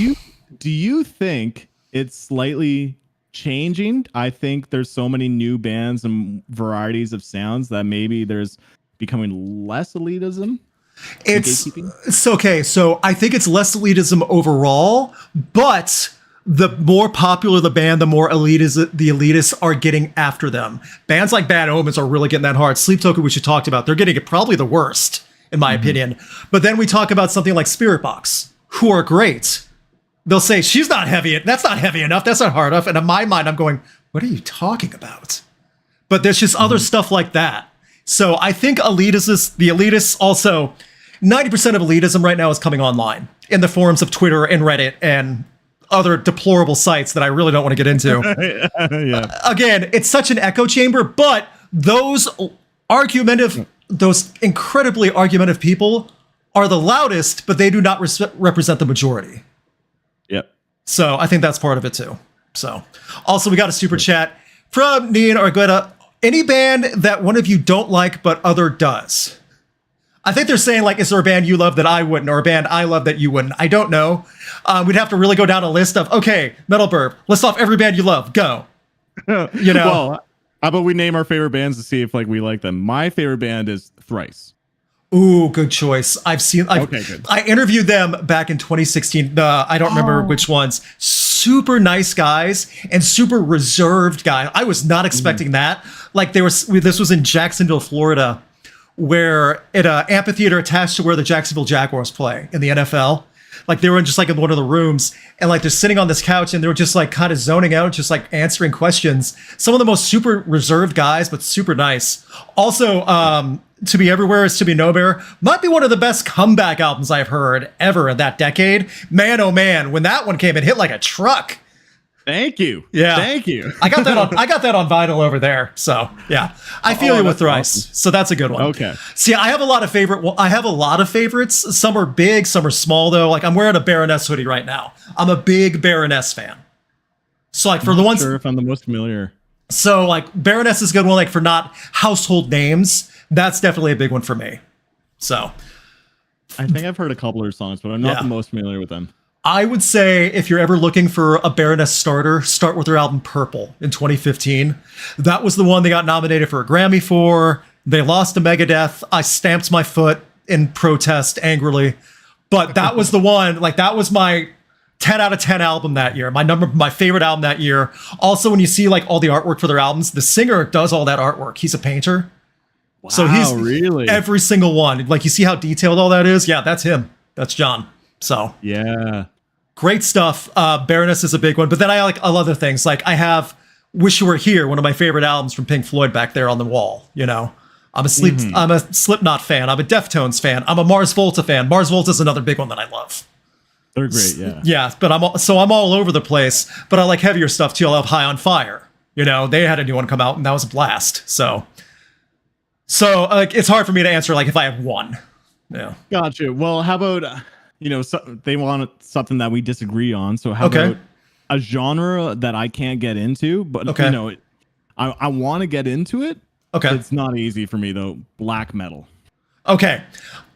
Do you think it's slightly changing? I think there's so many new bands and varieties of sounds that maybe there's becoming less elitism. It's okay. So I think it's less elitism overall, but the more popular the band, the more the elitists are getting after them. Bands like Bad Omens are really getting that hard. Sleep Token, which you talked about, they're getting it probably the worst, in my opinion. But then we talk about something like Spirit Box, who are great. They'll say, she's not heavy. That's not heavy enough. That's not hard enough. And in my mind, I'm going, what are you talking about? But there's just other stuff like that. So I think the elitists also, 90% of elitism right now is coming online in the forums of Twitter and Reddit and other deplorable sites that I really don't want to get into. Again, it's such an echo chamber, but those incredibly argumentative people are the loudest, but they do not represent the majority. Yep. So I think that's part of it too. So also we got a super chat from Nian Argueta. Any band that one of you don't like, but other does? I think they're saying, like, is there a band you love that I wouldn't, or a band I love that you wouldn't? I don't know. We'd have to really go down a list of, okay, Metalbirb, list off every band you love. Go. You know? Well, how about we name our favorite bands to see if like we like them? My favorite band is Thrice. Ooh, good choice. Okay, good. I interviewed them back in 2016. I don't remember which ones. Super nice guys and super reserved guys. I was not expecting that. Like this was in Jacksonville, Florida, where at an amphitheater attached to where the Jacksonville Jaguars play in the NFL. Like they were just like in one of the rooms and like they're sitting on this couch and they were just like kind of zoning out, just like answering questions. Some of the most super reserved guys, but super nice. Also, To Be Everywhere is To Be Nowhere might be one of the best comeback albums I've heard ever in that decade. Man, oh man, when that one came, it hit like a truck. Thank you. Yeah. Thank you. I got that on vinyl over there. So yeah, I feel you with Thrice. Awesome. So that's a good one. Okay. See, I have a lot of favorites. Some are big, some are small though. Like I'm wearing a Baroness hoodie right now. I'm a big Baroness fan. So like for the ones, sure if I'm the most familiar. So like Baroness is a good one. Like for not household names, that's definitely a big one for me. So I think I've heard a couple of their songs, but I'm not the most familiar with them. I would say if you're ever looking for a Baroness starter, start with their album Purple in 2015. That was the one they got nominated for a Grammy for. They lost to Megadeth. I stamped my foot in protest angrily. But that was the one, like that was my 10 out of 10 album that year. My favorite album that year. Also, when you see like all the artwork for their albums, the singer does all that artwork. He's a painter. Wow, so he's really every single one. Like you see how detailed all that is? Yeah, that's him. That's John. So yeah, great stuff. Baroness is a big one, but then I like other things. Like I have "Wish You Were Here," one of my favorite albums from Pink Floyd, back there on the wall. You know, I'm a Slipknot fan. I'm a Deftones fan. I'm a Mars Volta fan. Mars Volta is another big one that I love. They're great, yeah. Yeah, but I'm all over the place. But I like heavier stuff too. I love High on Fire. You know, they had a new one come out, and that was a blast. So like it's hard for me to answer like if I have one. Yeah. Gotcha. Well, how about they want something that we disagree on. So how about a genre that I can't get into, but I want to get into it. Okay. It's not easy for me though. Black metal. Okay.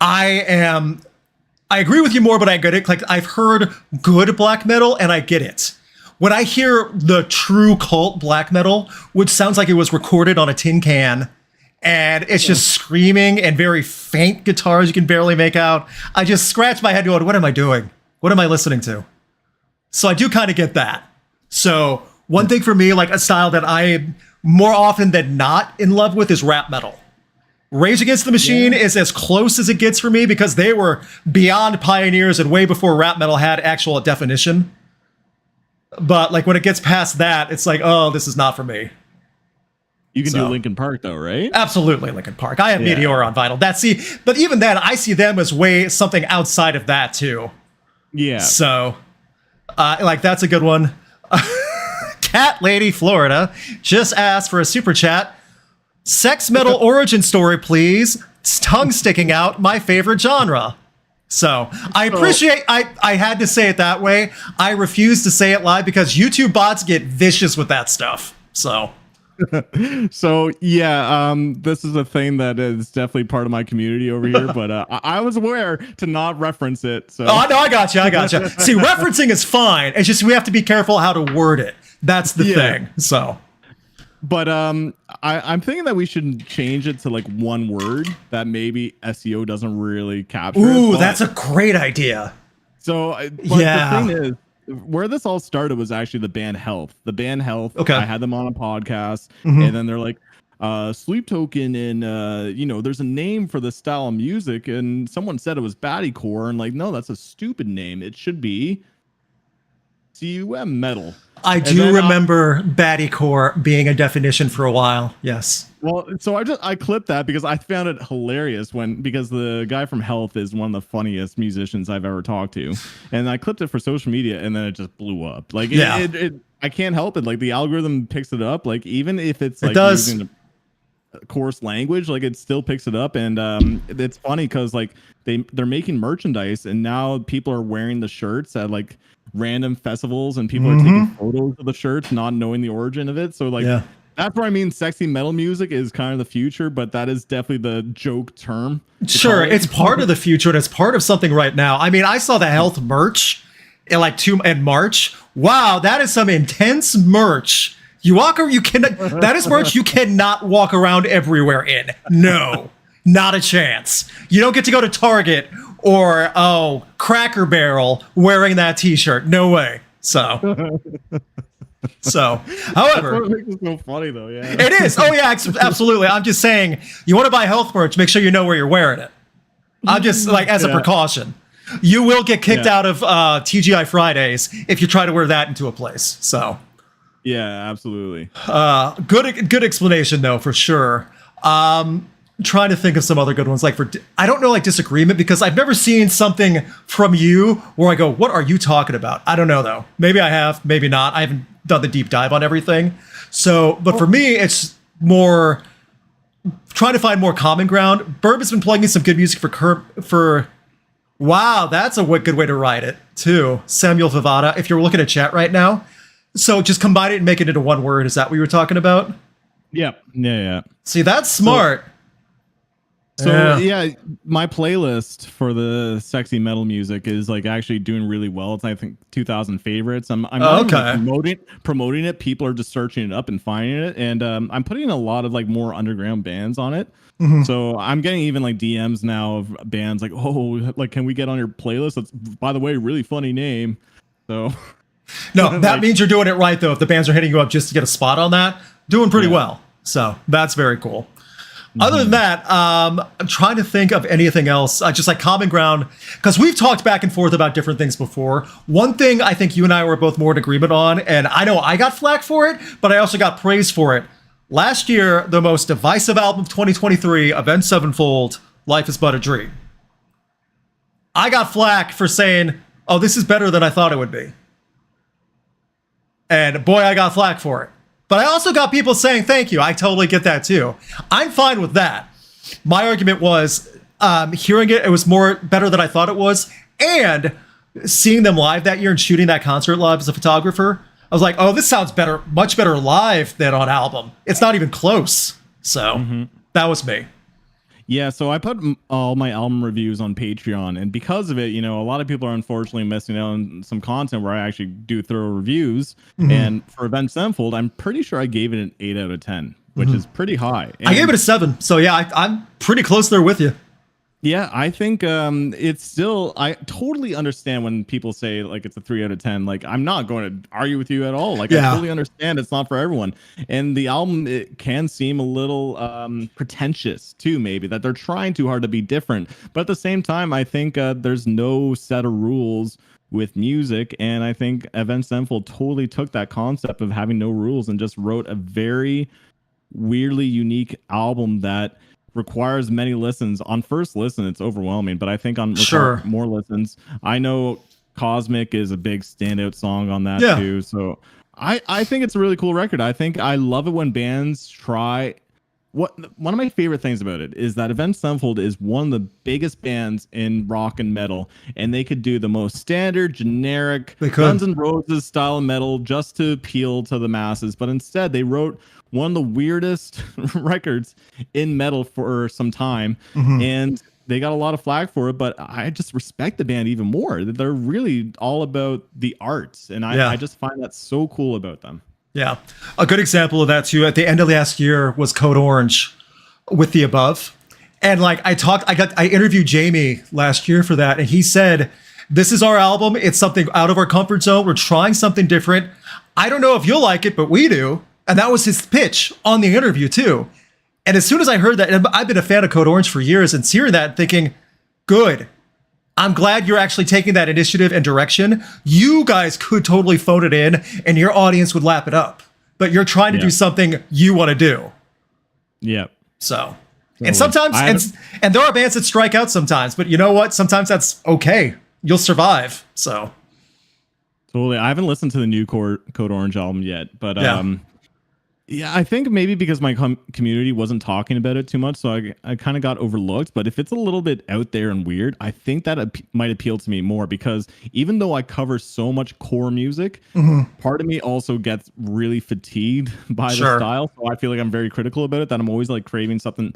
I agree with you more, but I get it. Like I've heard good black metal and I get it. When I hear the true cult black metal, which sounds like it was recorded on a tin can, and it's just screaming and very faint guitars you can barely make out, I just scratch my head going, what am I doing? What am I listening to? So I do kind of get that. So one thing for me, like a style that I am more often than not in love with is rap metal. Rage Against the Machine is as close as it gets for me because they were beyond pioneers and way before rap metal had actual definition. But like when it gets past that, it's like, oh, this is not for me. You can do Linkin Park though, right? Absolutely, Linkin Park. I have Meteor on vinyl. But even then, I see them as something outside of that too. Yeah. So, like that's a good one. Cat Lady Florida just asked for a super chat. Sex metal origin story, please. Tongue sticking out, my favorite genre. So I appreciate. I had to say it that way. I refuse to say it live because YouTube bots get vicious with that stuff. So. So this is a thing that is definitely part of my community over here, but I was aware to not reference it. So no, I got you. See, referencing is fine. It's just we have to be careful how to word it. That's the thing. So, but I'm thinking that we should change it to like one word that maybe SEO doesn't really capture. Ooh, that's a great idea. So the thing is, where this all started was actually the band Health. The band Health. Okay. I had them on a podcast, and then they're like, Sleep Token, and there's a name for this style of music, and someone said it was baddiecore, and like, no, that's a stupid name. It should be cum metal. I do remember baddiecore being a definition for a while. Yes. Well, so I clipped that because I found it hilarious because the guy from Health is one of the funniest musicians I've ever talked to, and I clipped it for social media, and then it just blew up. Like, I can't help it. Like, the algorithm picks it up. Like, even if it's like using coarse language, like, it still picks it up. And it's funny because like they're making merchandise, and now people are wearing the shirts at like random festivals, and people are taking photos of the shirts, not knowing the origin of it. So like, that's where I mean, sexy metal music is kind of the future, but that is definitely the joke term. Sure, it's part of the future, and it's part of something right now. I mean, I saw the Health merch in March. Wow, that is some intense merch. That is merch you cannot walk around everywhere in. No, not a chance. You don't get to go to Target or Cracker Barrel wearing that t-shirt. No way. So however, that's what makes it so funny though. Yeah, it is. Oh yeah, absolutely. I'm just saying, you want to buy Health merch, make sure you know where you're wearing it. I'm just like, as a precaution. You will get kicked out of TGI Fridays if you try to wear that into a place. So yeah, absolutely. Good explanation though, for sure. Trying to think of some other good ones, like I don't know, like disagreement, because I've never seen something from you where I go, what are you talking about? I don't know though. Maybe I have, maybe not. I haven't done the deep dive on everything. So, but for me, it's more trying to find more common ground. Burb has been playing me some good music for wow, that's a good way to write it too. Samuel Vivada, if you're looking at chat right now. So just combine it and make it into one word. Is that what you were talking about? Yeah. See, that's smart. So yeah, my playlist for the sexy metal music is like actually doing really well. It's I think 2,000 favorites. I'm not even, like, promoting it. People are just searching it up and finding it, and I'm putting a lot of like more underground bands on it. So I'm getting even like DMs now of bands like, oh, like, can we get on your playlist? That's, by the way, really funny name. So no, that means you're doing it right though. If the bands are hitting you up just to get a spot on that, doing pretty well. So that's very cool. Other than that, I'm trying to think of anything else. Just like common ground, because we've talked back and forth about different things before. One thing I think you and I were both more in agreement on, and I know I got flack for it, but I also got praise for it. Last year, the most divisive album of 2023, Avenged Sevenfold, Life is But a Dream. I got flack for saying, oh, this is better than I thought it would be. And boy, I got flack for it. But I also got people saying thank you. I totally get that too. I'm fine with that. My argument was hearing it was better than I thought it was, and seeing them live that year and shooting that concert live as a photographer, I was like, oh, this sounds better, much better live than on album. It's not even close. So that was me. Yeah, so I put all my album reviews on Patreon, and because of it, you know, a lot of people are unfortunately missing out on some content where I actually do thorough reviews. And for Avenged Sevenfold, I'm pretty sure I gave it an 8 out of 10, which is pretty high. And I gave it a 7, so yeah, I'm pretty close there with you. Yeah, I think it's still, I totally understand when people say like it's a 3 out of 10. Like, I'm not going to argue with you at all. Like, I totally understand it's not for everyone. And the album, it can seem a little pretentious too, maybe, that they're trying too hard to be different. But at the same time, I think there's no set of rules with music. And I think Avenged Sevenfold totally took that concept of having no rules and just wrote a very weirdly unique album that requires many listens. On first listen, it's overwhelming, but I think on more listens, I know Cosmic is a big standout song on that too. So I think it's a really cool record. I think I love it when bands try. One of my favorite things about it is that Avenged Sevenfold is one of the biggest bands in rock and metal, and they could do the most standard, generic Guns N' Roses style of metal just to appeal to the masses. But instead, they wrote one of the weirdest records in metal for some time, and they got a lot of flack for it. But I just respect the band even more. They're really all about the arts, and I just find that so cool about them. Yeah. A good example of that too, at the end of last year, was Code Orange with The Above. And like I interviewed Jamie last year for that, and he said, this is our album. It's something out of our comfort zone. We're trying something different. I don't know if you'll like it, but we do. And that was his pitch on the interview too. And as soon as I heard that, and I've been a fan of Code Orange for years, and hearing that, thinking, good. I'm glad you're actually taking that initiative and direction. You guys could totally phone it in and your audience would lap it up. But you're trying to do something you want to do. Yep. So, and sometimes, and there are bands that strike out sometimes, but you know what? Sometimes that's okay. You'll survive. So. Totally. I haven't listened to the new Code Orange album yet, but yeah, I think maybe because my community wasn't talking about it too much, so I kind of got overlooked. But if it's a little bit out there and weird, I think that might appeal to me more, because even though I cover so much core music, part of me also gets really fatigued by the style. So I feel like I'm very critical about it, that I'm always like craving something.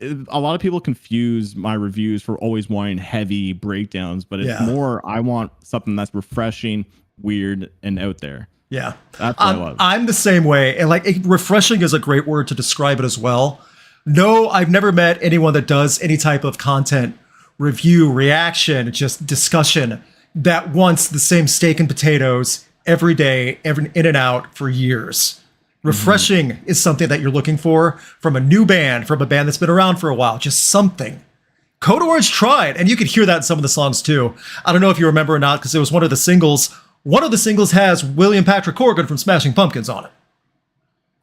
A lot of people confuse my reviews for always wanting heavy breakdowns, but it's more, I want something that's refreshing, weird, and out there. Yeah, that's what I love. I'm the same way. And like, refreshing is a great word to describe it as well. No, I've never met anyone that does any type of content review, reaction, just discussion that wants the same steak and potatoes every day, in and out for years. Refreshing is something that you're looking for from a new band, from a band that's been around for a while, just something. Code Orange tried, and you could hear that in some of the songs too. I don't know if you remember or not, because it was one of the singles. One of the singles has William Patrick Corgan from Smashing Pumpkins on it.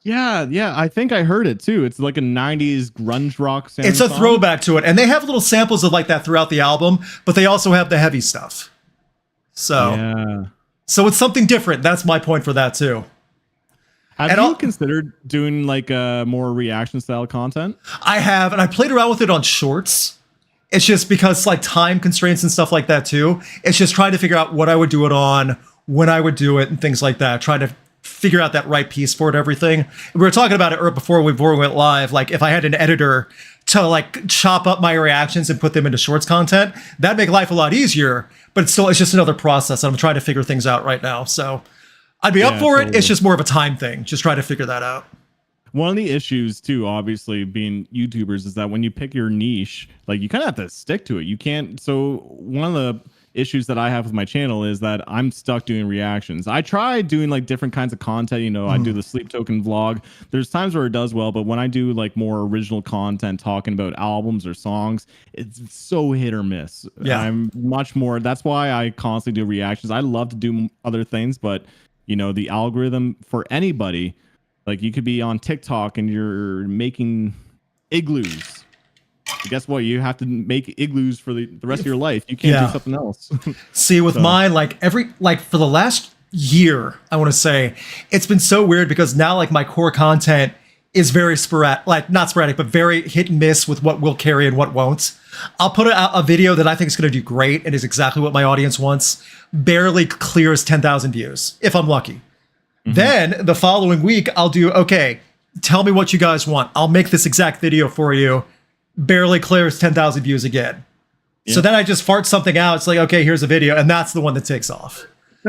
Yeah, I think I heard it too. It's like a 90s grunge rock sound. It's a throwback to it, and they have little samples of like that throughout the album, but they also have the heavy stuff. So it's something different. That's my point for that too. Have you considered doing like more reaction style content? I have, and I played around with it on shorts. It's just because like time constraints and stuff like that too. It's just trying to figure out what I would do it on, when I would do it, and things like that. Trying to figure out that right piece for it, everything. We were talking about it before we went live. Like if I had an editor to like chop up my reactions and put them into shorts content, that'd make life a lot easier. But it's just another process. I'm trying to figure things out right now. So I'd be up for it. It's just more of a time thing. Just try to figure that out. One of the issues too, obviously, being YouTubers, is that when you pick your niche, like you kind of have to stick to it. You can't. So one of the issues that I have with my channel is that I'm stuck doing reactions. I try doing like different kinds of content. You know, I do the Sleep Token vlog. There's times where it does well, but when I do like more original content talking about albums or songs, it's so hit or miss. Yeah. I'm much more. That's why I constantly do reactions. I love to do other things, but you know, the algorithm for anybody. Like you could be on TikTok and you're making igloos. Guess what? You have to make igloos for the rest of your life. You can't do something else. See, with mine, like for the last year, I want to say, it's been so weird because now like my core content is very sporadic, like not sporadic, but very hit and miss with what will carry and what won't. I'll put a video that I think is going to do great and is exactly what my audience wants. Barely clears 10,000 views, if I'm lucky. Then the following week, I'll do, okay, tell me what you guys want. I'll make this exact video for you. Barely clears 10,000 views again. So then I just fart something out. It's like, okay, here's a video. And that's the one that takes off.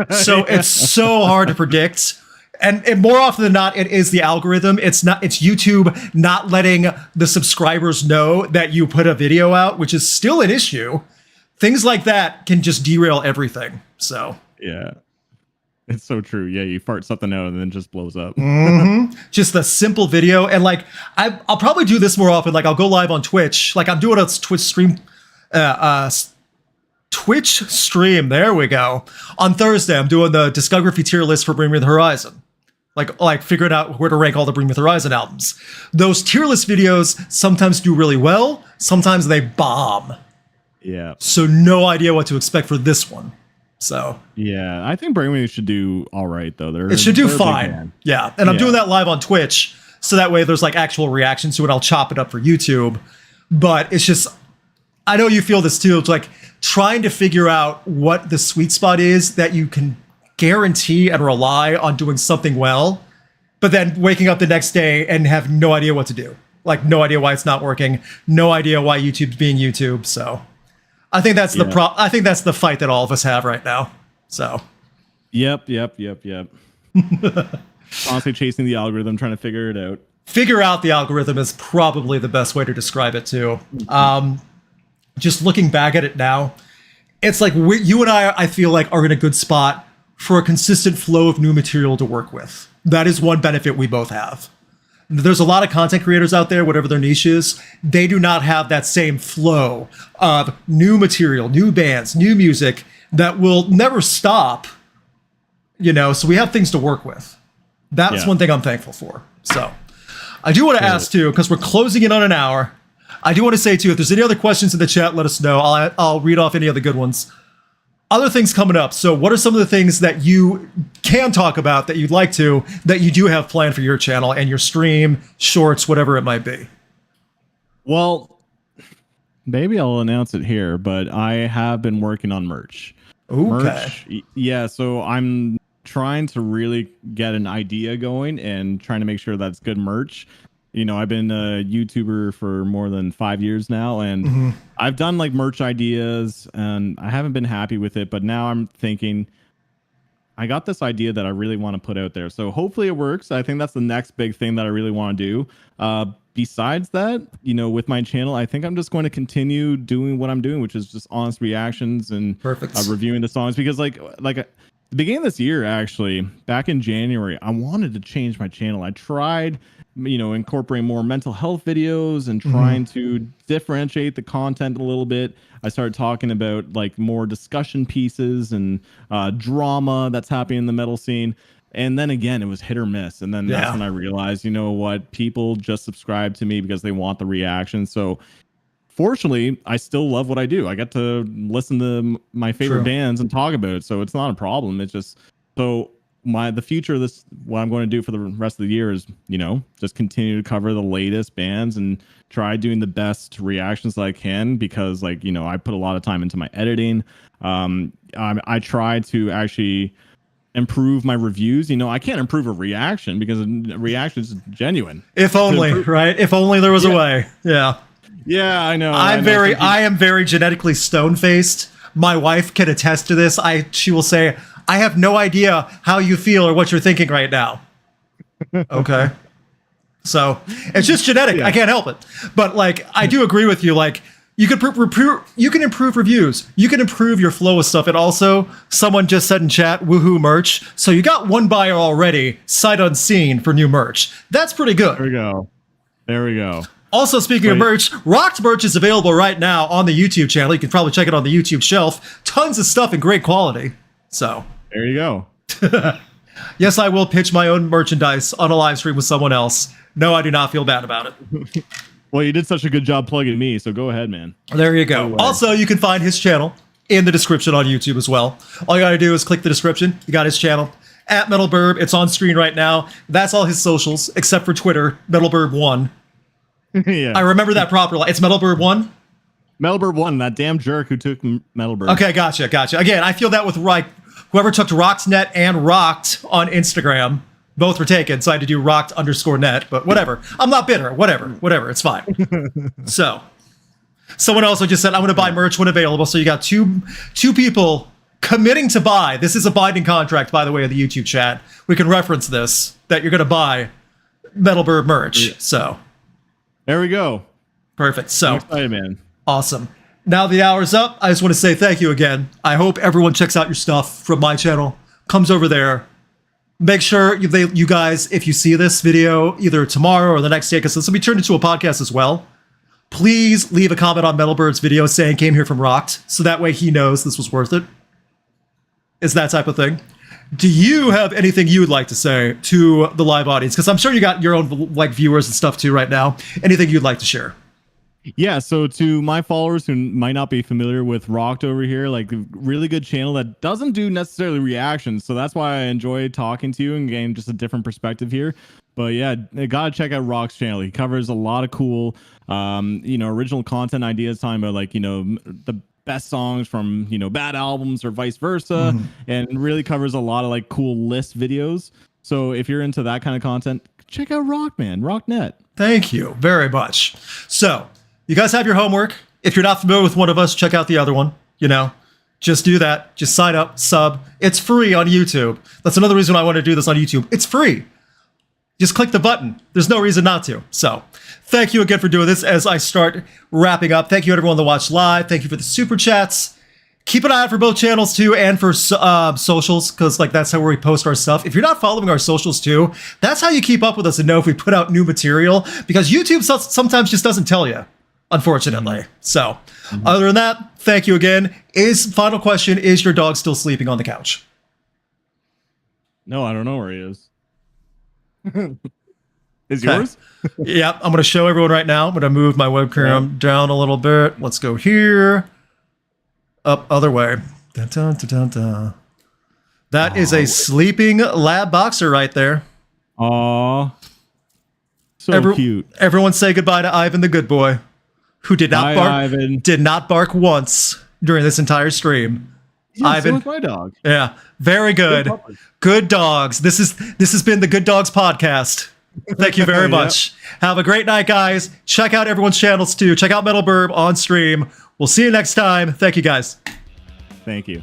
So it's so hard to predict. And more often than not, it is the algorithm. It's YouTube not letting the subscribers know that you put a video out, which is still an issue. Things like that can just derail everything. So yeah. It's so true. Yeah, you fart something out and then it just blows up. Just a simple video. And like, I'll probably do this more often. Like I'll go live on Twitch. Like I'm doing a Twitch stream. There we go. On Thursday, I'm doing the discography tier list for Bring Me the Horizon. Like figuring out where to rank all the Bring Me the Horizon albums. Those tier list videos sometimes do really well. Sometimes they bomb. Yeah. So no idea what to expect for this one. So yeah, I think Bring Me should do all right though. It should do fine. Yeah, and I'm doing that live on Twitch, so that way there's like actual reactions to it. I'll chop it up for YouTube, but it's just, I know you feel this too. It's like trying to figure out what the sweet spot is that you can guarantee and rely on doing something well, but then waking up the next day and have no idea what to do. Like no idea why it's not working, no idea why YouTube's being YouTube. So I think that's I think that's the fight that all of us have right now. So Yep. Honestly, chasing the algorithm, trying to figure it out. Figure out the algorithm is probably the best way to describe it too. Just looking back at it now, it's like you and I feel like are in a good spot for a consistent flow of new material to work with. That is one benefit we both have. There's a lot of content creators out there, whatever their niche is, they do not have that same flow of new material, new bands, new music that will never stop, you know, so we have things to work with. That's one thing I'm thankful for. So I do want to ask too, because we're closing in on an hour, I do want to say too, if there's any other questions in the chat, let us know. I'll read off any other good ones. Other things coming up. So what are some of the things that you can talk about that you'd like to, that you do have planned for your channel and your stream, shorts, whatever it might be? Well, maybe I'll announce it here, but I have been working on merch. Okay. Merch, yeah, so I'm trying to really get an idea going and trying to make sure that's good merch. You know, I've been a YouTuber for more than 5 years now, and I've done like merch ideas and I haven't been happy with it, but now I'm thinking I got this idea that I really want to put out there. So hopefully it works. I think that's the next big thing that I really want to do. Besides that, you know, with my channel, I think I'm just going to continue doing what I'm doing, which is just honest reactions and reviewing the songs, because like the beginning of this year, actually, back in January, I wanted to change my channel. I tried, you know, incorporating more mental health videos and trying to differentiate the content a little bit. I started talking about like more discussion pieces and drama that's happening in the metal scene. And then again, it was hit or miss. And then that's when I realized, you know what, people just subscribe to me because they want the reaction. So fortunately, I still love what I do. I get to listen to my favorite bands and talk about it. So it's not a problem. It's just, so the future of this, what I'm going to do for the rest of the year is, you know, just continue to cover the latest bands and try doing the best reactions that I can, because like, you know, I put a lot of time into my editing. I try to actually improve my reviews. You know, I can't improve a reaction because a reaction is genuine. If only, right? If only there was a way. Yeah. Yeah, I know. I am very genetically stone-faced. My wife can attest to this. She will say, I have no idea how you feel or what you're thinking right now. Okay. So it's just genetic. I can't help it. But like, I do agree with you. Like, you can improve reviews. You can improve your flow of stuff. And also, someone just said in chat, woohoo merch. So you got one buyer already, sight unseen, for new merch. That's pretty good. There we go. Also, speaking of merch, Rocked merch is available right now on the YouTube channel. You can probably check it on the YouTube shelf. Tons of stuff in great quality. So there you go. Yes, I will pitch my own merchandise on a live stream with someone else. No, I do not feel bad about it. Well, you did such a good job plugging me, so go ahead, man. There you go. Also, you can find his channel in the description on YouTube as well. All you gotta do is click the description. You got his channel. At Metalbirb. It's on screen right now. That's all his socials, except for Twitter, Metalbirb1. Yeah. I remember that properly. It's Metalbirb1? Metalbirb1, that damn jerk who took Metalbirb. Okay, gotcha. Again, I feel that with whoever took Rocked.net and Rocked on Instagram, both were taken, so I had to do Rocked_net, but whatever. I'm not bitter. Whatever. It's fine. So, someone also just said, I'm going to buy merch when available. So you got two people committing to buy. This is a binding contract, by the way, in the YouTube chat. We can reference this, that you're going to buy Metalbirb merch. So there we go. Perfect. So I'm excited, man. Awesome. Now the hour's up. I just want to say thank you again. I hope everyone checks out your stuff from my channel, comes over there. Make sure you guys, if you see this video either tomorrow or the next day, because this will be turned into a podcast as well, please leave a comment on Metalbird's video saying came here from Rocked, so that way he knows this was worth it. It's that type of thing. Do you have anything you would like to say to the live audience? Because I'm sure you got your own like viewers and stuff too right now. Anything you'd like to share? Yeah, so to my followers who might not be familiar with Rocked over here, like a really good channel that doesn't do necessarily reactions. So that's why I enjoy talking to you and getting just a different perspective here. But yeah, gotta check out Rock's channel. He covers a lot of cool, original content ideas, talking about like, the best songs from, bad albums or vice versa, and really covers a lot of like cool list videos. So if you're into that kind of content, check out Rock, man, Rock.net. Thank you very much. So you guys have your homework. If you're not familiar with one of us, check out the other one. Just do that. Just sign up, sub. It's free on YouTube. That's another reason I want to do this on YouTube. It's free. Just click the button. There's no reason not to. So thank you again for doing this as I start wrapping up. Thank you everyone that watched live. Thank you for the super chats. Keep an eye out for both channels too, and for socials, because like that's how we post our stuff. If you're not following our socials too, that's how you keep up with us and know if we put out new material, because YouTube sometimes just doesn't tell you, unfortunately. So other than that, thank you again. Final question, is your dog still sleeping on the couch? No, I don't know where he is. Is yours? Yeah, I'm going to show everyone right now. I'm going to move my webcam down a little bit. Let's go here. Up, other way. Dun, dun, dun, dun, dun. That is a sleeping lab boxer right there. Aw. So cute. Everyone say goodbye to Ivan the good boy, who did not bark. Ivan. Did not bark once during this entire stream. Yeah, Ivan, so is my dog. Yeah, very good. Good dogs. This has been the Good Dogs podcast. Thank you very much. Have a great night, guys. Check out everyone's channels too. Check out Metalbirb on stream. We'll see you next time. Thank you, guys. Thank you.